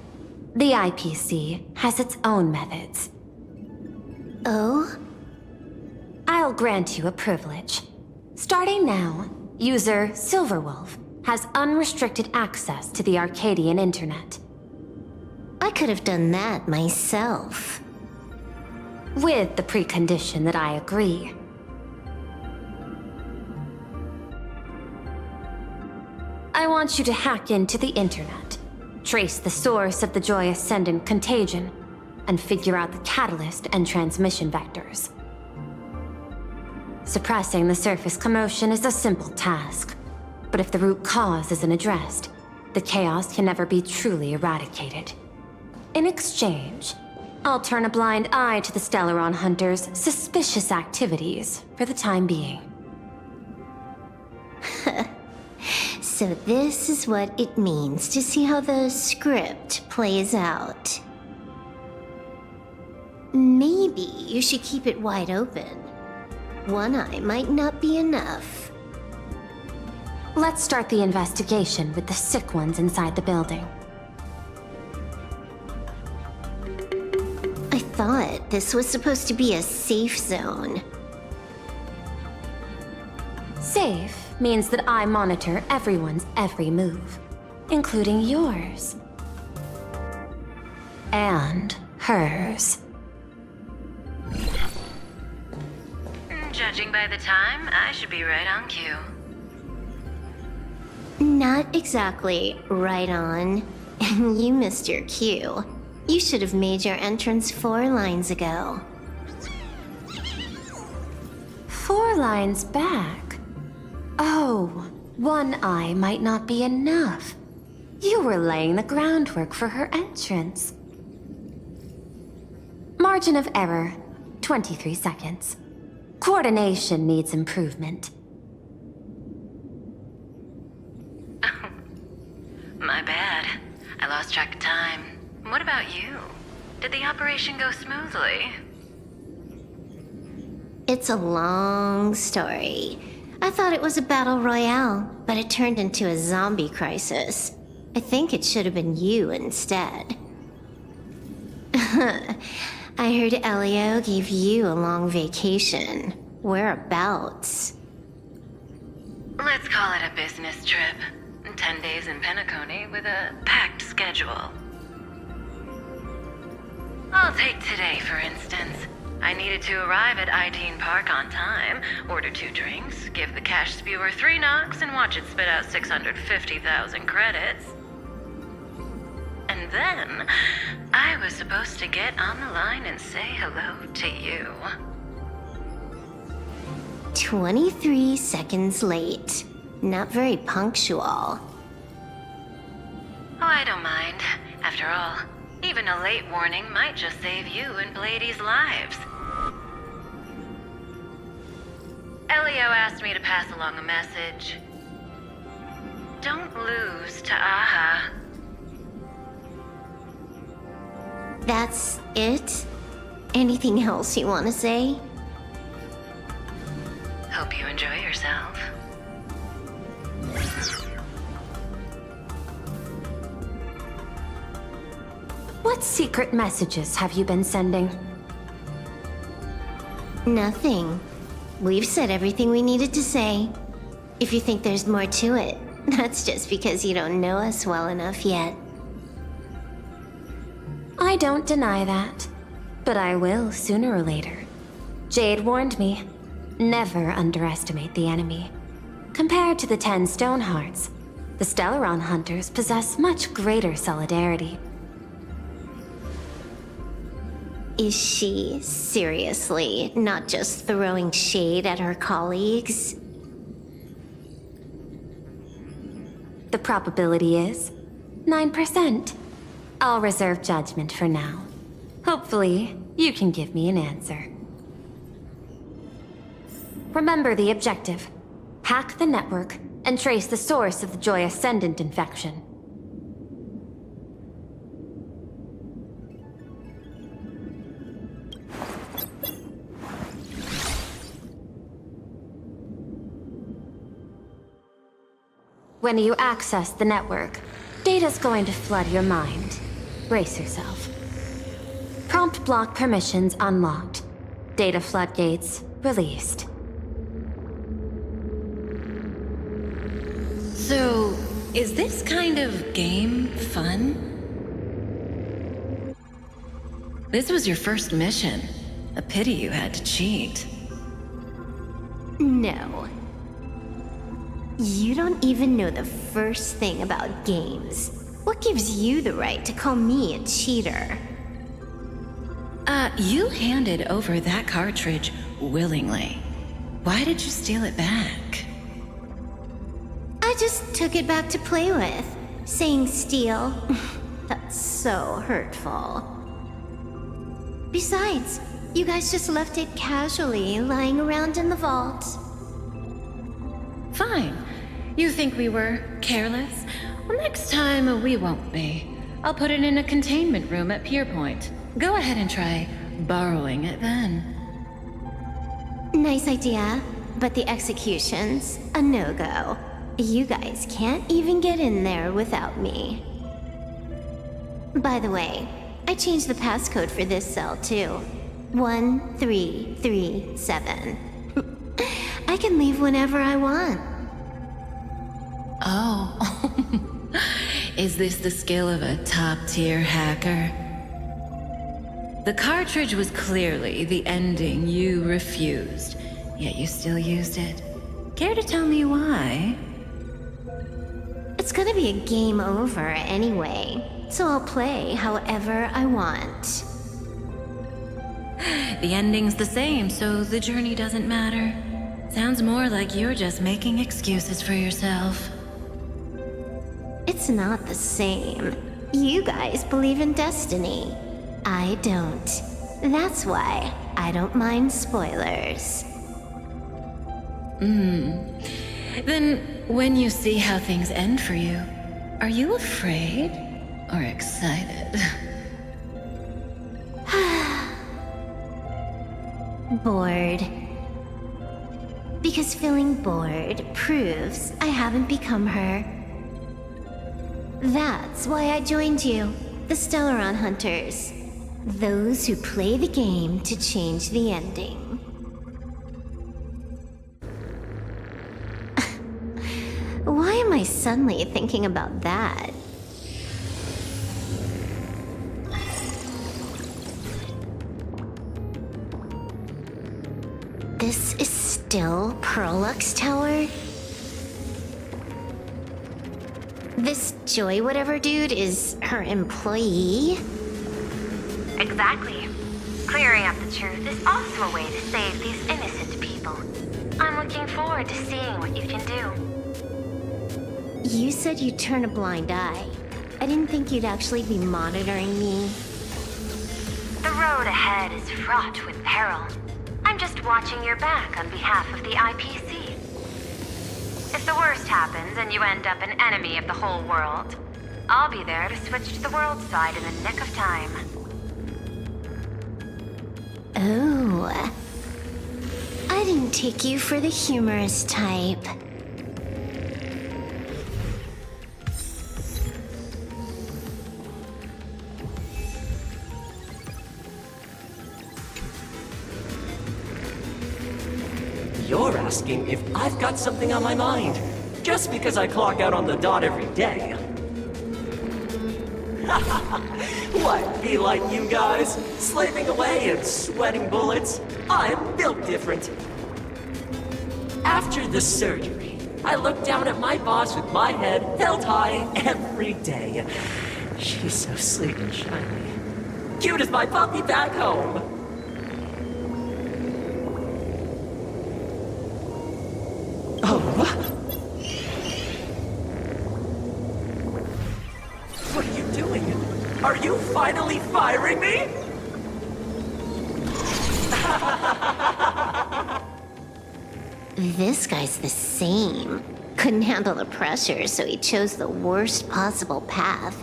S19: the IPC has its own methods.
S16: Oh?
S19: I'll grant you a privilege. Starting now, user Silverwolf has unrestricted access to the Arcadian internet.
S16: I could have done that myself.
S19: With the precondition that I agree. I want you to hack into the internet, trace the source of the Joy Ascendant contagion, and figure out the catalyst and transmission vectors. Suppressing the surface commotion is a simple task, but if the root cause isn't addressed, the chaos can never be truly eradicated. In exchange, I'll turn a blind eye to the Stellaron Hunters' suspicious activities for the time being.
S14: So this is what it means to see how the script plays out. Maybe you should keep it wide open. One eye might not be enough.
S19: Let's start the investigation with the sick ones inside the building.
S14: I thought this was supposed to be a safe zone.
S19: Safe means that I monitor everyone's every move, including yours. And hers.
S2: Judging by the time, I should be right on cue.
S14: Not exactly right on. You missed your cue. You should have made your entrance 4 lines ago.
S19: 4 lines back? Oh, one eye might not be enough. You were laying the groundwork for her entrance. Margin of error, 23 seconds. Coordination needs improvement.
S2: My bad. I lost track of time. What about you? Did the operation go smoothly?
S14: It's a long story. I thought it was a battle royale, but it turned into a zombie crisis. I think it should have been you instead. I heard Elio gave you a long vacation. Whereabouts?
S2: Let's call it a business trip. 10 days in Penacony with a packed schedule. I'll take today, for instance. I needed to arrive at Itine Park on time, order 2 drinks, give the cash spewer 3 knocks, and watch it spit out 650,000 credits. And then, I was supposed to get on the line and say hello to you.
S14: 23 seconds late. Not very punctual.
S2: Oh, I don't mind. After all, even a late warning might just save you and Blady's lives. Elio asked me to pass along a message. Don't lose to Aha.
S14: That's it? Anything else you want to say?
S2: Hope you enjoy yourself.
S19: What secret messages have you been sending?
S14: Nothing. We've said everything we needed to say. If you think there's more to it, that's just because you don't know us well enough yet.
S19: I don't deny that, but I will sooner or later. Jade warned me, never underestimate the enemy. Compared to the 10 Stonehearts, the Stellaron Hunters possess much greater solidarity.
S14: Is she seriously not just throwing shade at her colleagues?
S19: The probability is 9%. I'll reserve judgment for now. Hopefully, you can give me an answer. Remember the objective. Hack the network and trace the source of the Joy Ascendant infection. When you access the network, data's going to flood your mind. Brace yourself. Prompt block permissions unlocked. Data floodgates released.
S20: So, is this kind of game fun? This was your first mission. A pity you had to cheat.
S14: No. You don't even know the first thing about games. What gives you the right to call me a cheater?
S2: You handed over that cartridge willingly. Why did you steal it back?
S14: I just took it back to play with. Saying steal, that's so hurtful. Besides, you guys just left it casually lying around in the vault.
S2: Fine. You think we were careless? Well, next time we won't be. I'll put it in a containment room at Pierpoint. Go ahead and try borrowing it then.
S14: Nice idea, but the execution's a no-go. You guys can't even get in there without me. By the way, I changed the passcode for this cell too. 1337. I can leave whenever I want.
S2: Oh. Is this the skill of a top-tier hacker? The cartridge was clearly the ending you refused, yet you still used it. Care to tell me why?
S14: It's gonna be a game over anyway, so I'll play however I want.
S2: The ending's the same, so the journey doesn't matter. Sounds more like you're just making excuses for yourself.
S14: It's not the same. You guys believe in destiny. I don't. That's why I don't mind spoilers.
S2: Then, when you see how things end for you, are you afraid or excited?
S14: Bored. Because feeling bored proves I haven't become her. That's why I joined you, the Stellaron Hunters. Those who play the game to change the ending. Why am I suddenly thinking about that? This is still Perlux Tower? This Joy whatever dude is her employee?
S19: Exactly. Clearing up the truth is also a way to save these innocent people. I'm looking forward to seeing what you can do.
S14: You said you'd turn a blind eye. I didn't think you'd actually be monitoring me.
S19: The road ahead is fraught with peril. I'm just watching your back on behalf of the IPC. If the worst happens and you end up an enemy of the whole world, I'll be there to switch to the world side in the nick of time.
S14: Oh. I didn't take you for the humorous type.
S15: You're asking if I've got something on my mind, just because I clock out on the dot every day. What, be like you guys? Slaving away and sweating bullets? I'm built different. After the surgery, I look down at my boss with my head held high every day. She's so sleek and shiny. Cute as my puppy back home. What are you doing? Are you finally firing me?
S14: This guy's the same. Couldn't handle the pressure, so he chose the worst possible path.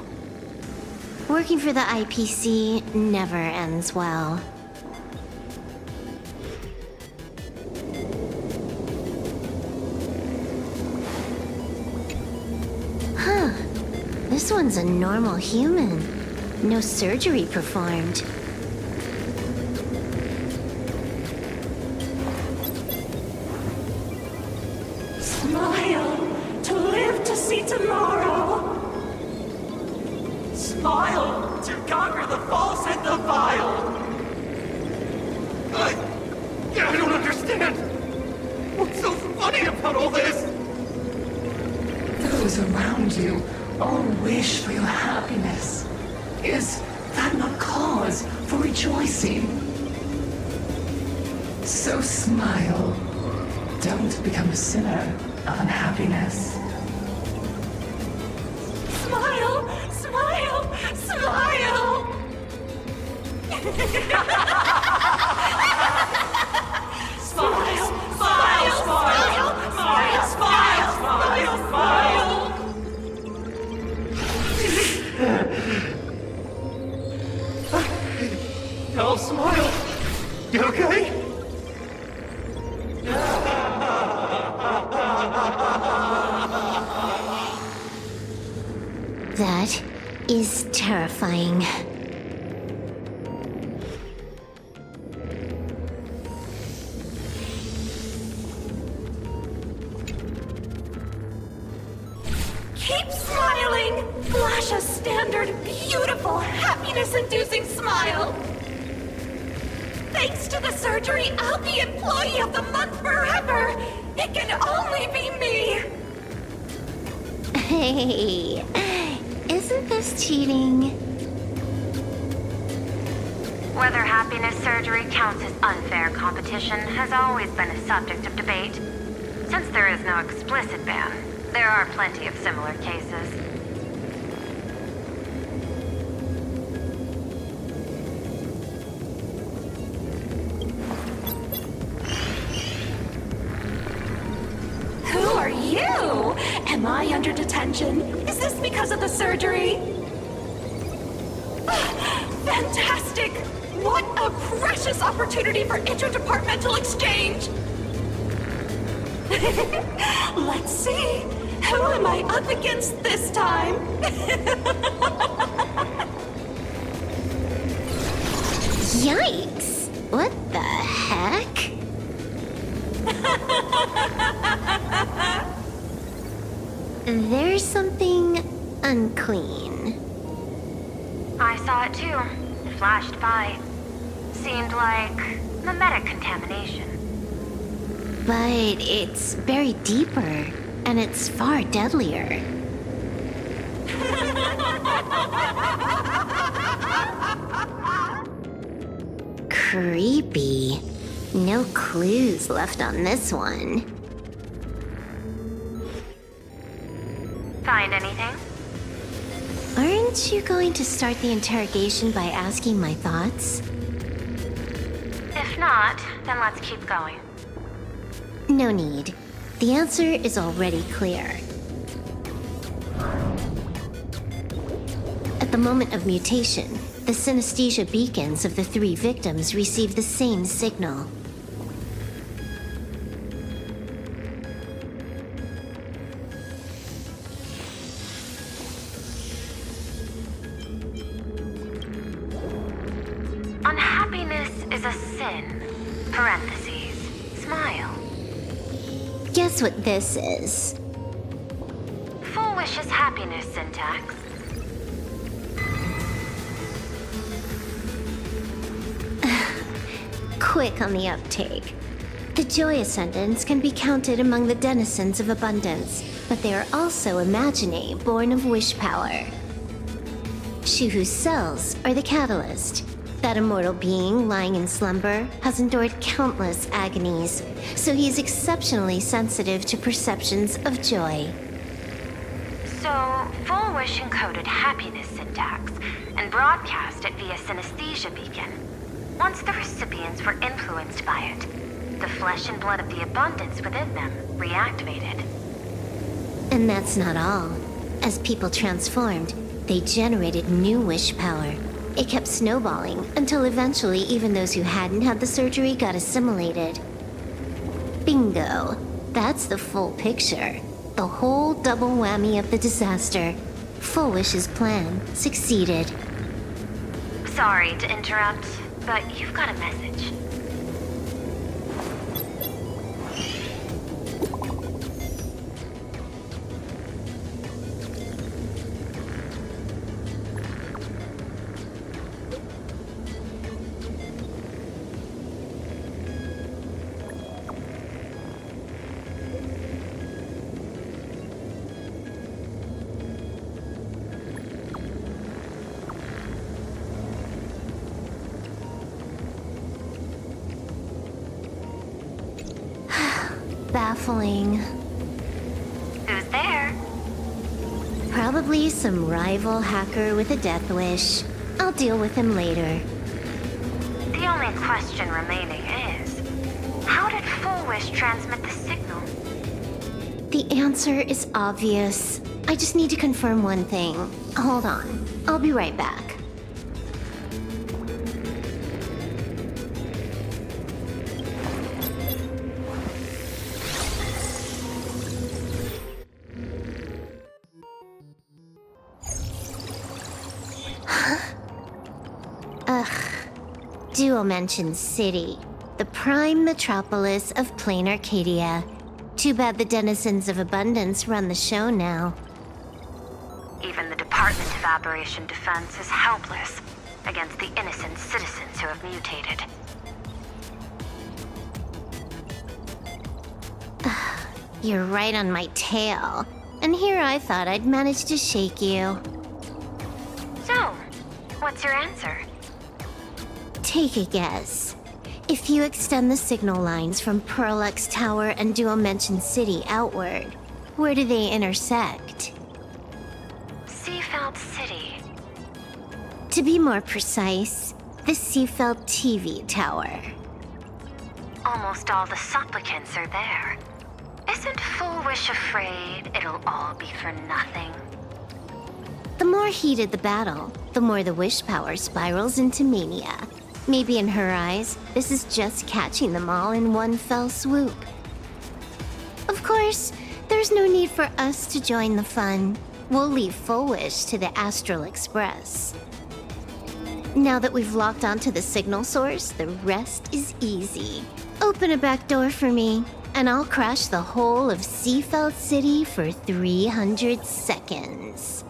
S14: Working for the IPC never ends well. Huh. This one's a normal human. No surgery performed.
S15: Smile to live to see tomorrow. Smile to conquer the false and the vile. I don't understand. What's so funny about all this? Those around you all wish for your happiness. Is
S10: that not cause for rejoicing? So smile. Don't become a sinner of unhappiness.
S20: Smile! Smile! Smile! Smile! Smile! Smile! Smile! Smile! Smile! Smile!
S6: No, smile. You okay?
S14: That is terrifying.
S20: Keep smiling! Flash a standard, beautiful, happiness-inducing smile! Thanks to the surgery, I'll be Employee of the Month forever! It can only be me!
S14: Hey, isn't this cheating?
S19: Whether happiness surgery counts as unfair competition has always been a subject of debate. Since there is no explicit ban, there are plenty of similar cases.
S20: Who are you? Am I under detention? Is this because of the surgery? Fantastic! What a precious opportunity for interdepartmental exchange! Let's see. Who am I up against this time?
S14: Yikes! What the heck? There's something unclean.
S19: I saw it too. It flashed by. Seemed like mimetic contamination.
S14: But it's buried deeper, and it's far deadlier. Creepy. No clues left on this one.
S19: Find anything?
S14: Aren't you going to start the interrogation by asking my thoughts?
S19: If not, then let's keep going.
S14: No need. The answer is already clear. At the moment of mutation, the synesthesia beacons of the 3 victims receive the same signal.
S19: Unhappiness is a sin. Parentheses. Smile.
S14: Guess what this is?
S19: Full wish is happiness syntax.
S14: Quick on the uptake. The Joy Ascendants can be counted among the denizens of abundance, but they are also imaginae born of wish power. Shuhu's cells are the catalyst. That immortal being lying in slumber has endured countless agonies, so he is exceptionally sensitive to perceptions of joy.
S19: So, Full Wish encoded happiness syntax and broadcast it via synesthesia beacon. Once the recipients were influenced by it, the flesh and blood of the abundance within them reactivated.
S14: And that's not all. As people transformed, they generated new wish power. It kept snowballing until eventually even those who hadn't had the surgery got assimilated. Bingo. That's the full picture. The whole double whammy of the disaster. Full Wish's plan succeeded.
S19: Sorry to interrupt, but you've got a message.
S14: baffling.
S19: Who's there?
S14: Probably some rival hacker with a death wish. I'll deal with him later.
S19: The only question remaining is, how did Full Wish transmit the signal?
S14: The answer is obvious. I just need to confirm one thing. Hold on. I'll be right back. Dual-Mention City, the prime metropolis of plain Arcadia. Too bad the denizens of abundance run the show now.
S19: Even the Department of Aberration Defense is helpless against the innocent citizens who have mutated.
S14: You're right on my tail. And here I thought I'd manage to shake you.
S19: So, what's your answer?
S14: Take a guess. If you extend the signal lines from Pearl-X Tower and Dual-Mention City outward, where do they intersect?
S19: Seafeld City.
S14: To be more precise, the Seafeld TV Tower.
S19: Almost all the supplicants are there. Isn't Full Wish afraid it'll all be for nothing?
S14: The more heated the battle, the more the wish power spirals into mania. Maybe in her eyes, this is just catching them all in one fell swoop. Of course, there's no need for us to join the fun. We'll leave Full Wish to the Astral Express. Now that we've locked onto the signal source, the rest is easy. Open a back door for me, and I'll crash the whole of Seafeld City for 300 seconds.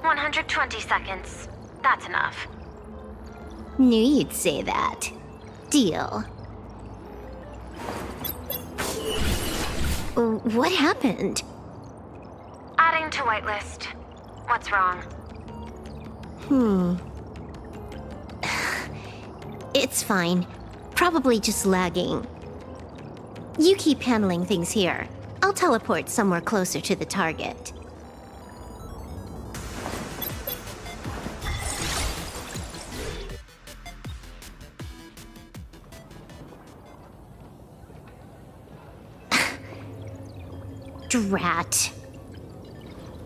S19: 120 seconds. That's enough.
S14: Knew you'd say that. Deal. What happened?
S19: Adding to whitelist. What's wrong?
S14: It's fine. Probably just lagging. You keep handling things here. I'll teleport somewhere closer to the target. Drat.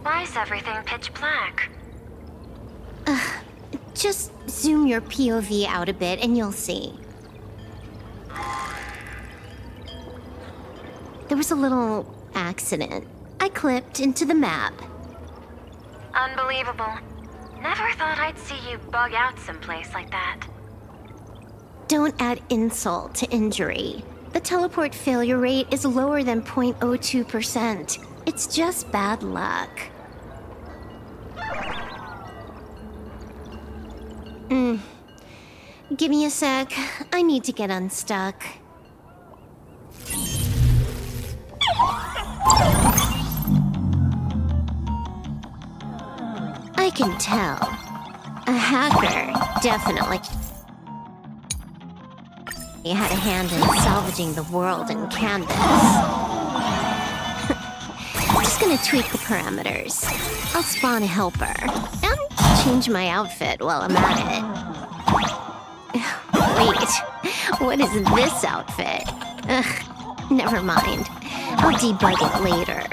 S19: Why is everything pitch black?
S14: Just zoom your POV out a bit and you'll see. There was a little accident. I clipped into the map.
S19: Unbelievable. Never thought I'd see you bug out someplace like that.
S14: Don't add insult to injury. The teleport failure rate is lower than 0.02%. It's just bad luck. Give me a sec. I need to get unstuck. I can tell. A hacker, definitely. He had a hand in salvaging the world in Canvas. Just gonna tweak the parameters. I'll spawn a helper. And change my outfit while I'm at it. Wait, what is this outfit? Ugh, never mind. I'll debug it later.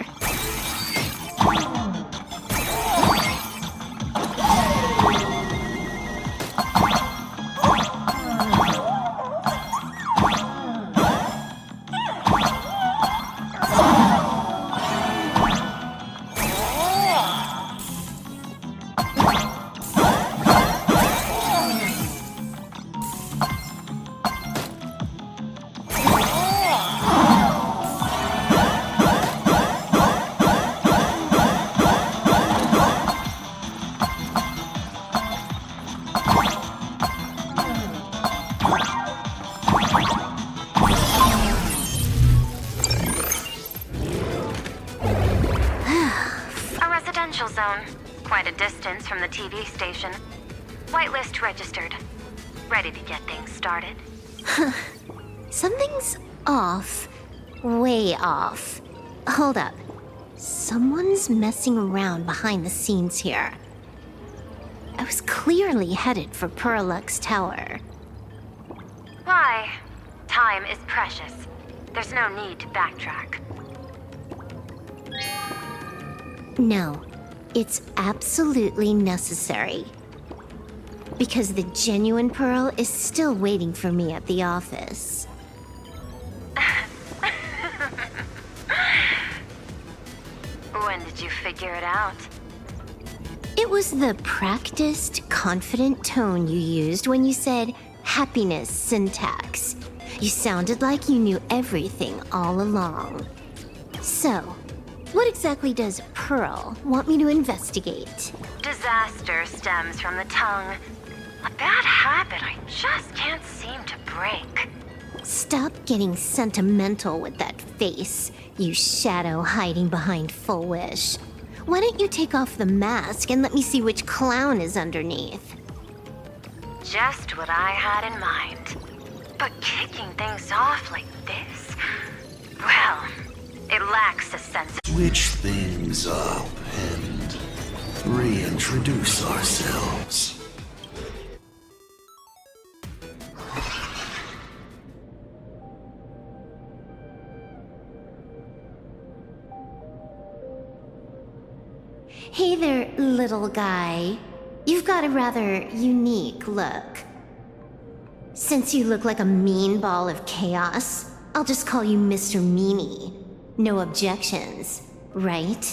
S19: Zone. Quite a distance from the TV station. Whitelist registered. Ready to get things started.
S14: Something's off.
S16: way off. Hold up. Someone's messing around behind the scenes here. I was clearly headed for Perlux Tower.
S19: Why? Time is precious. There's no need to backtrack.
S16: No, it's absolutely necessary. Because the genuine Pearl is still waiting for me at the office.
S19: When did you figure it out?
S16: It was the practiced, confident tone you used when you said happiness syntax. You sounded like you knew everything all along. So, what exactly does Pearl want me to investigate?
S19: Disaster stems from the tongue. A bad habit I just can't seem to break.
S16: Stop getting sentimental with that face, you shadow hiding behind Full Wish. Why don't you take off the mask and let me see which clown is underneath?
S19: Just what I had in mind. But kicking things off like this? Well, it lacks a sense of...
S13: Switch things up and reintroduce ourselves.
S16: Hey there, little guy. You've got a rather unique look. Since you look like a mean ball of chaos, I'll just call you Mr. Meanie. No objections, right?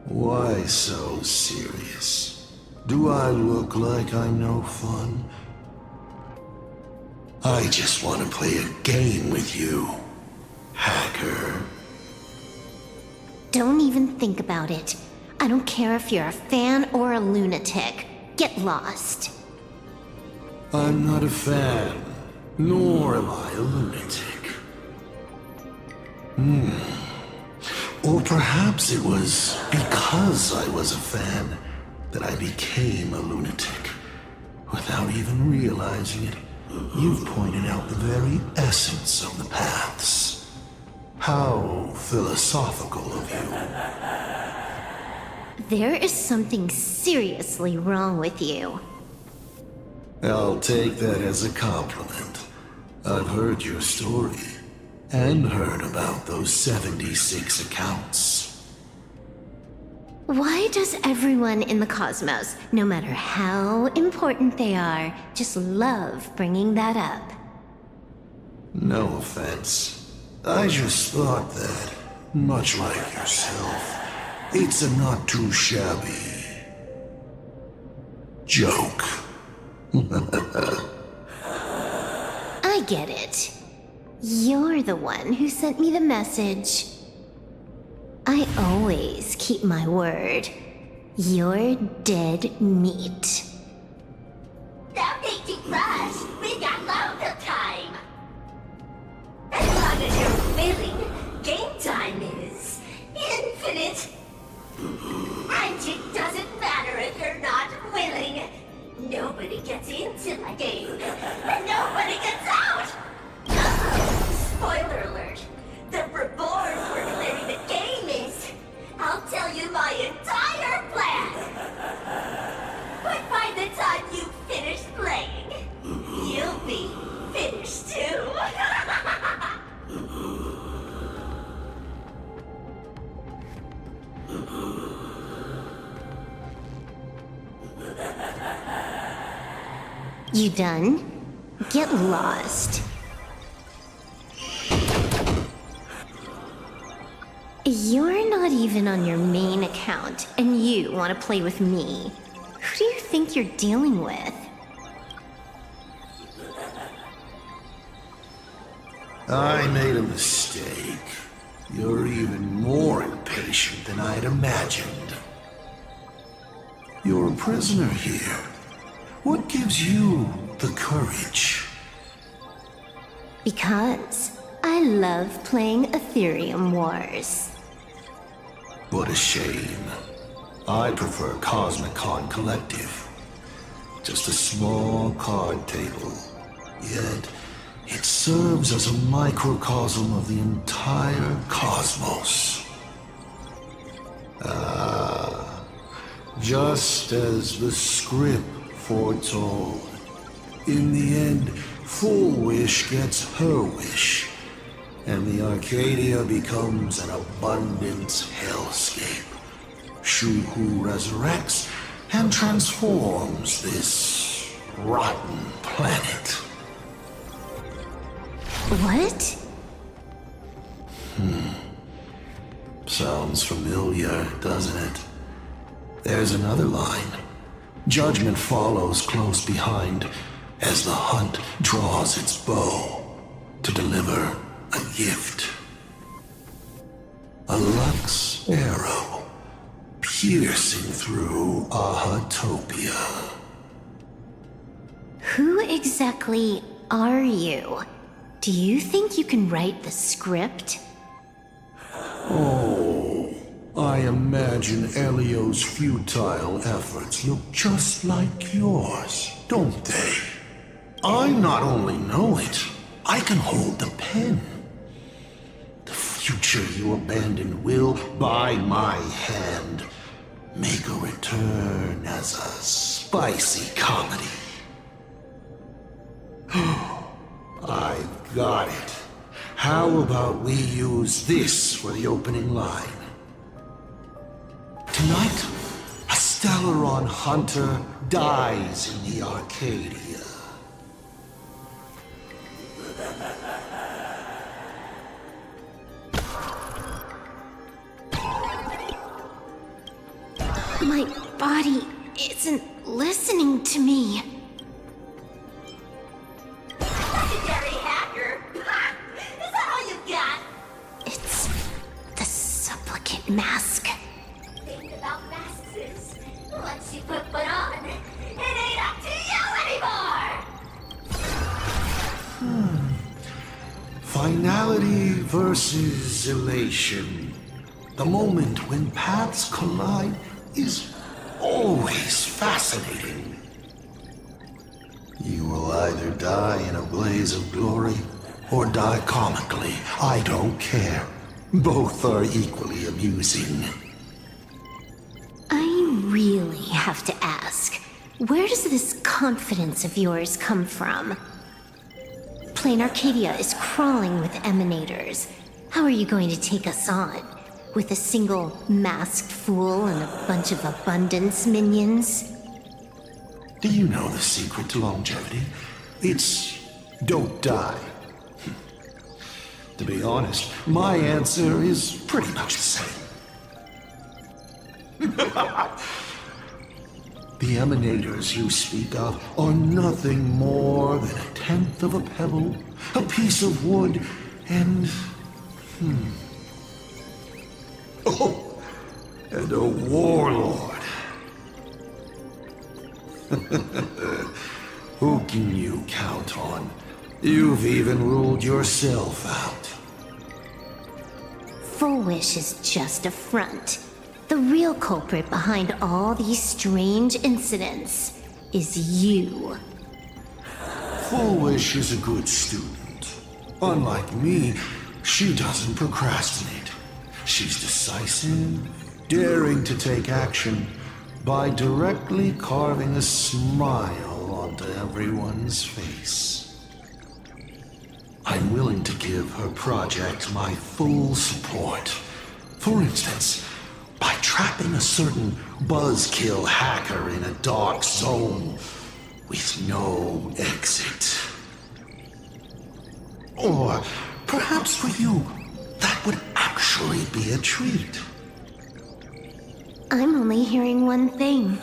S13: Why so serious? Do I look like I'm no fun? I just want to play a game with you, hacker.
S16: Don't even think about it. I don't care if you're a fan or a lunatic. Get lost.
S13: I'm not a fan, nor am I a lunatic. Or perhaps it was because I was a fan that I became a lunatic. Without even realizing it, you've pointed out the very essence of the paths. How philosophical of you.
S16: There is something seriously wrong with you.
S13: I'll take that as a compliment. I've heard your story, and heard about those 76 accounts.
S16: Why does everyone in the cosmos, no matter how important they are, just love bringing that up?
S13: No offense. I just thought that, much like yourself, it's a not too shabby joke.
S16: I get it. You're the one who sent me the message. I always keep my word. You're dead meat.
S21: Don't make too rush. We got loads of time. As long as you're willing, game time is infinite. And it doesn't matter if you're not willing. Nobody gets into my game, and nobody gets out! Spoiler alert. The reward for clearing the game is... I'll tell you my entire plan! But by the time you finish playing, you'll be finished too!
S16: You done? Get lost. You're not even on your main account, and you want to play with me. Who do you think you're dealing with?
S13: I made a mistake. You're even more impatient than I'd imagined. You're a prisoner here. What gives you the courage?
S16: Because I love playing Ethereum Wars.
S13: What a shame. I prefer Cosmic Con Collective. Just a small card table. Yet, It serves as a microcosm of the entire cosmos. Just as the script foretold. In the end, Full Wish gets her wish, and the Arcadia becomes an abundance hellscape. Shuhu resurrects and transforms this rotten planet.
S14: What?
S13: Sounds familiar, doesn't it? There's another line. Judgment follows close behind as the hunt draws its bow to deliver a gift. A Lux arrow piercing through Ahatopia.
S14: Who exactly are you? Do you think you can write the script?
S13: Oh, I imagine Elio's futile efforts look just like yours, don't they? I not only know it, I can hold the pen. The future you abandoned will, by my hand, make a return as a spicy comedy. I've got it. How about we use this for the opening line? Tonight, a Stellaron hunter dies in the Arcadia.
S14: My body isn't listening to me.
S21: Legendary hacker! Is that all you got?
S14: It's the supplicant mask.
S21: Thing about masks is, once you put one on, it ain't up to you anymore!
S13: Finality versus elation. The moment when paths collide is always fascinating. You will either die in a blaze of glory or die comically. I don't care. Both are equally amusing.
S14: I really have to ask, where does this confidence of yours come from? Plain Arcadia is crawling with emanators. How are you going to take us on? With a single masked fool and a bunch of abundance minions?
S13: Do you know the secret to longevity? It's don't die. To be honest, my answer is pretty much the same. The emanators you speak of are nothing more than a tenth of a pebble, a piece of wood, and... Oh, and a warlord. Who can you count on? You've even ruled yourself out.
S14: Full Wish is just a front. The real culprit behind all these strange incidents is you.
S13: Full Wish is a good student. Unlike me, she doesn't procrastinate. She's decisive, daring to take action by directly carving a smile onto everyone's face. I'm willing to give her project my full support. For instance, by trapping a certain buzzkill hacker in a dark zone with no exit. Or perhaps for you, that would actually be a treat.
S14: I'm only hearing one thing.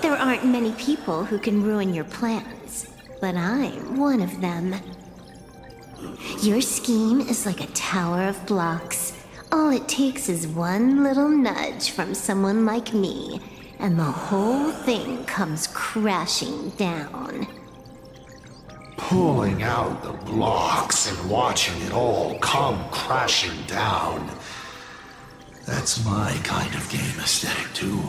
S14: There aren't many people who can ruin your plans, but I'm one of them. Your scheme is like a tower of blocks. All it takes is one little nudge from someone like me, and the whole thing comes crashing down.
S13: Pulling out the blocks and watching it all come crashing down. That's my kind of game aesthetic, too.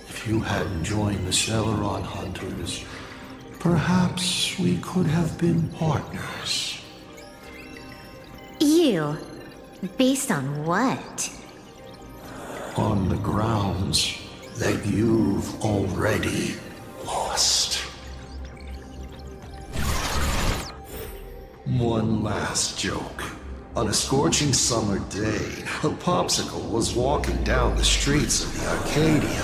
S13: If you hadn't joined the Stellaron Hunters, Perhaps we could have been partners.
S14: You? Based on what?
S13: On the grounds that you've already lost. One last joke. On a scorching summer day, a popsicle was walking down the streets of the Arcadia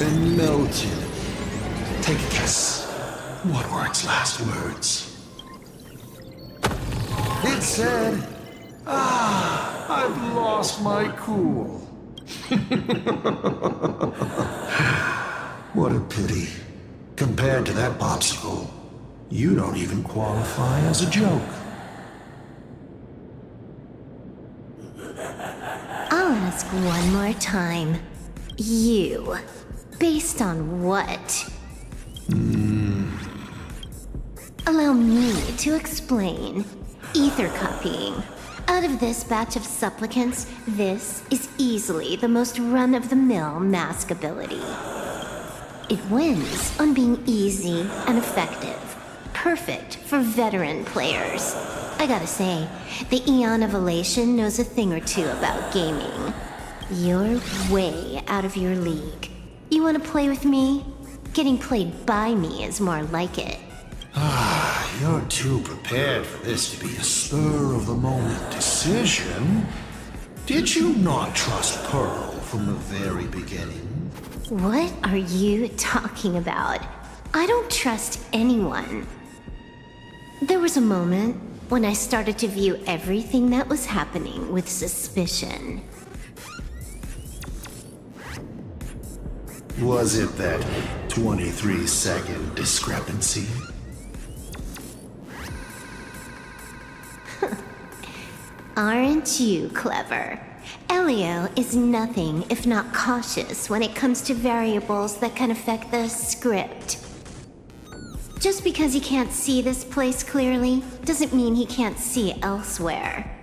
S13: and melted. Take a guess. What were its last words? It said, I've lost my cool. What a pity. Compared to that popsicle, you don't even qualify as a joke.
S14: I'll ask one more time. You. Based on what? Allow me to explain. Ether copying. Out of this batch of supplicants, this is easily the most run-of-the-mill mask ability. It wins on being easy and effective. Perfect for veteran players. I gotta say, the Eon of Elation knows a thing or two about gaming. You're way out of your league. You wanna play with me? Getting played by me is more like it.
S13: You're too prepared for this to be a spur-of-the-moment decision. Did you not trust Pearl from the very beginning?
S14: What are you talking about? I don't trust anyone. There was a moment when I started to view everything that was happening with suspicion.
S13: Was it that 23-second discrepancy?
S14: Aren't you clever? Elio is nothing if not cautious when it comes to variables that can affect the script. Just because he can't see this place clearly, doesn't mean he can't see elsewhere.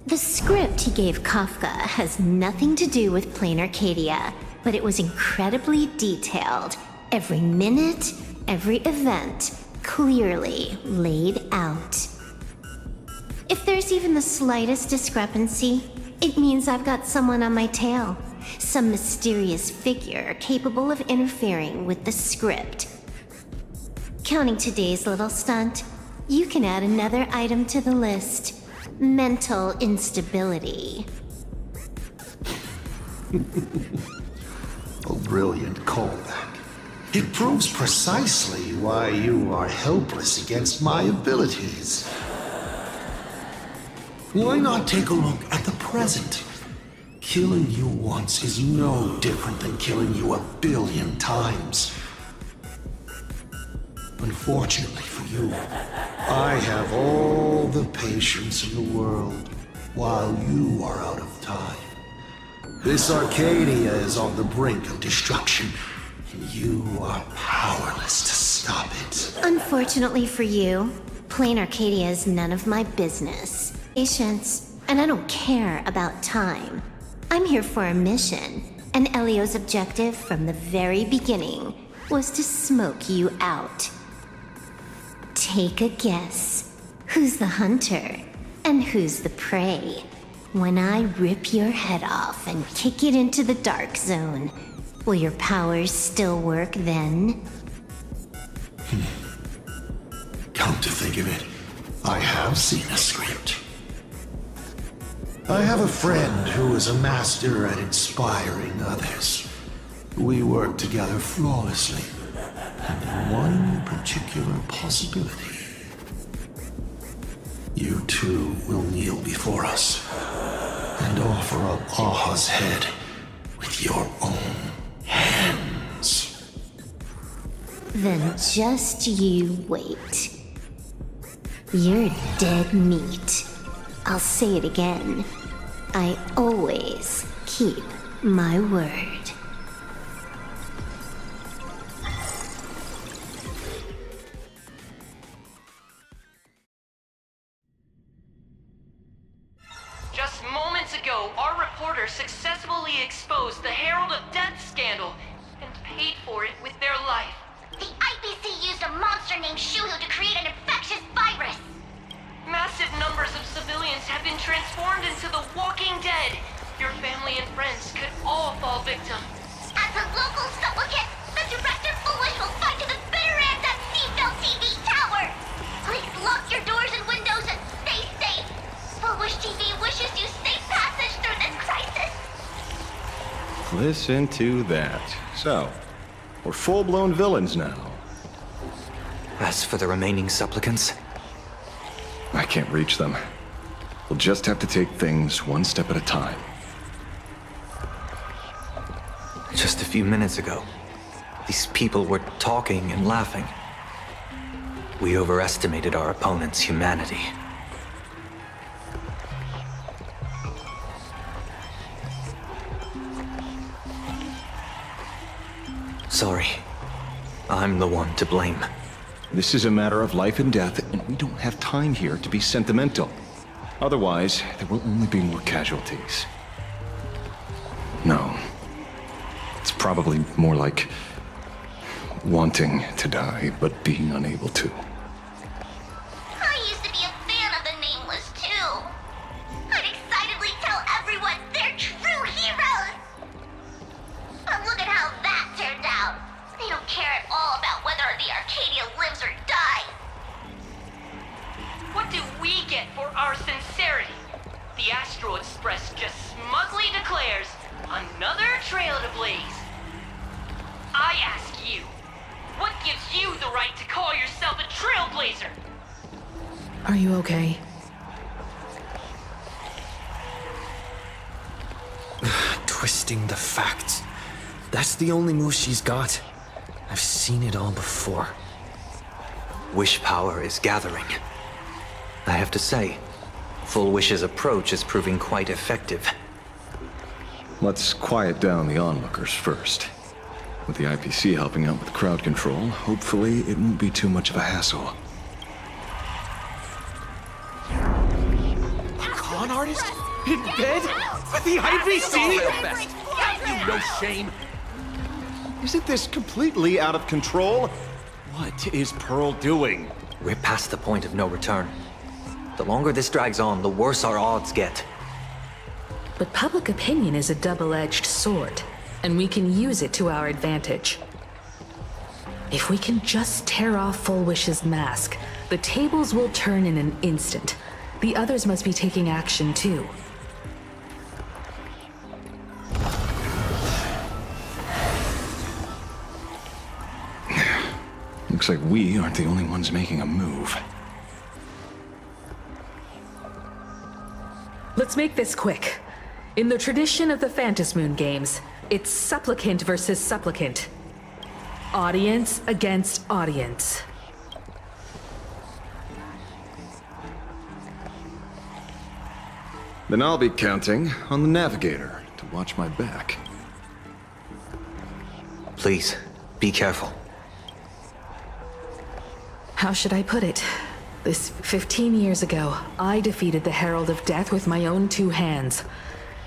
S14: The script he gave Kafka has nothing to do with Plain Arcadia, but it was incredibly detailed. Every minute, every event, clearly laid out. If there's even the slightest discrepancy, it means I've got someone on my tail. Some mysterious figure capable of interfering with the script. Counting today's little stunt, you can add another item to the list. Mental instability.
S13: A brilliant callback. It proves precisely why you are helpless against my abilities. Why not take a look at the present? Killing you once is no different than killing you 1 billion times. Unfortunately for you, I have all the patience in the world while you are out of time. This Arcadia is on the brink of destruction, and you are powerless to stop it.
S14: Unfortunately for you, Plain Arcadia is none of my business. Patience, and I don't care about time. I'm here for a mission, and Elio's objective from the very beginning was to smoke you out. Take a guess. Who's the hunter, and who's the prey? When I rip your head off and kick it into the dark zone, will your powers still work then?
S13: Come to think of it, I have seen a script. I have a friend who is a master at inspiring others. We work together flawlessly, and in one particular possibility. You too will kneel before us and offer up Aha's head with your own hands.
S14: Then just you wait. You're dead meat. I'll say it again. I always keep my word.
S9: Just moments ago, our reporter successfully exposed the Herald of Death scandal and paid for it with their life.
S16: The IBC used a
S2: been transformed into the Walking Dead. Your family and friends could all fall victim.
S16: As a local supplicant, the Director Foolish will fight to the bitter end at Seafell TV Tower. Please lock your doors and windows and stay safe. Foolish TV wishes you safe passage through this crisis.
S8: Listen to that. So, we're full-blown villains now.
S11: As for the remaining supplicants,
S8: I can't reach them. We'll just have to take things one step at a time.
S11: just a few minutes ago, these people were talking and laughing. We overestimated our opponent's humanity. Sorry. I'm the one to blame.
S8: This is a matter of life and death, and we don't have time here to be sentimental. Otherwise, there will only be more casualties. No. It's probably more like wanting to die, but being unable to.
S16: I used to be a fan of the Nameless, too. I'd excitedly tell everyone they're true heroes. But look at how that turned out. They don't care at all about whether the Arcadia lives or dies.
S2: What do we get for our sincerity? The Astral Express just smugly declares, another trail to blaze. I ask you, what gives you the right to call yourself a trailblazer?
S5: Are you okay?
S4: Twisting the facts. That's the only move she's got. I've seen it all before.
S11: Wish power is gathering. I have to say, Full Wish's approach is proving quite effective.
S8: Let's quiet down the onlookers first. With the IPC helping out with crowd control, hopefully it won't be too much of a hassle.
S6: A con artist? In bed? With the IPC? Have you no shame? Isn't this completely out of control? What is Pearl doing?
S11: We're past the point of no return. The longer this drags on, the worse our odds get.
S5: But public opinion is a double-edged sword, and we can use it to our advantage. If we can just tear off Full Wish's mask, the tables will turn in an instant. The others must be taking action too.
S8: Looks like we aren't the only ones making a move.
S5: Let's make this quick. In the tradition of the Phantasmoon games, it's supplicant versus supplicant. Audience against audience.
S8: Then I'll be counting on the navigator to watch my back.
S11: Please, be careful.
S5: How should I put it? This 15 years ago, I defeated the Herald of Death with my own 2 hands.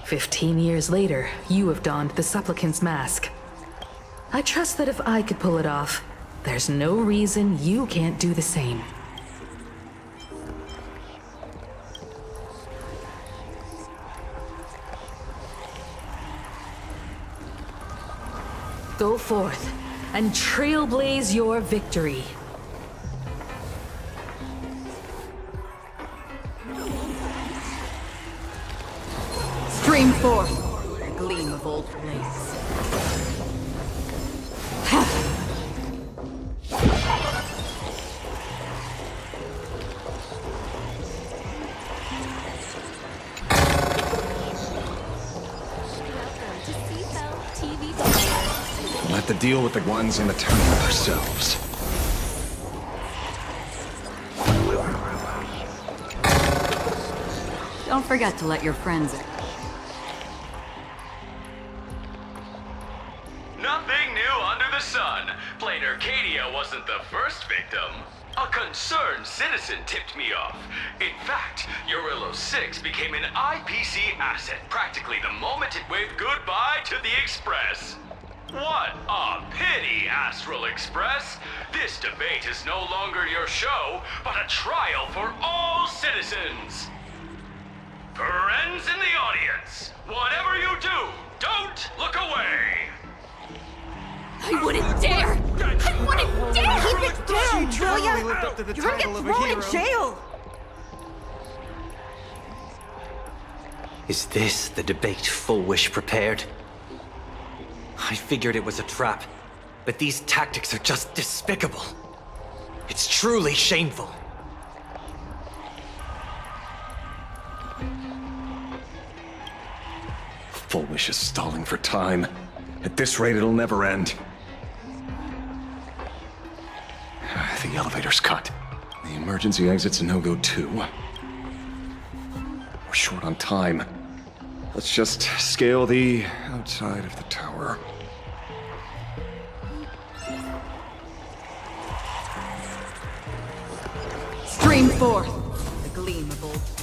S5: 15 years later, you have donned the supplicant's mask. I trust that if I could pull it off, there's no reason you can't do the same. Go forth and trailblaze your victory.
S3: Stream forth, a gleam of old flames.
S8: We'll have to deal with the ones in the tournament ourselves.
S3: Don't forget to let your friends in.
S7: Nothing new under the sun. Plain Arcadia wasn't the first victim. A concerned citizen tipped me off. In fact, Urillo 6 became an IPC asset practically the moment it waved goodbye to the Express. What a pity, Astral Express! This debate is no longer your show, but a trial for all citizens! Friends in the audience, whatever you do, don't look away!
S20: I wouldn't dare! I wouldn't dare! Keep it down, will ya? You're gonna get thrown in jail!
S11: Is this the debate Full Wish prepared? I figured it was a trap, but these tactics are just despicable. It's truly shameful.
S8: Full Wish is stalling for time. At this rate, it'll never end. The elevator's cut. The emergency exit's a no-go too. We're short on time. Let's just scale the outside of the tower.
S3: Stream forth the gleam of old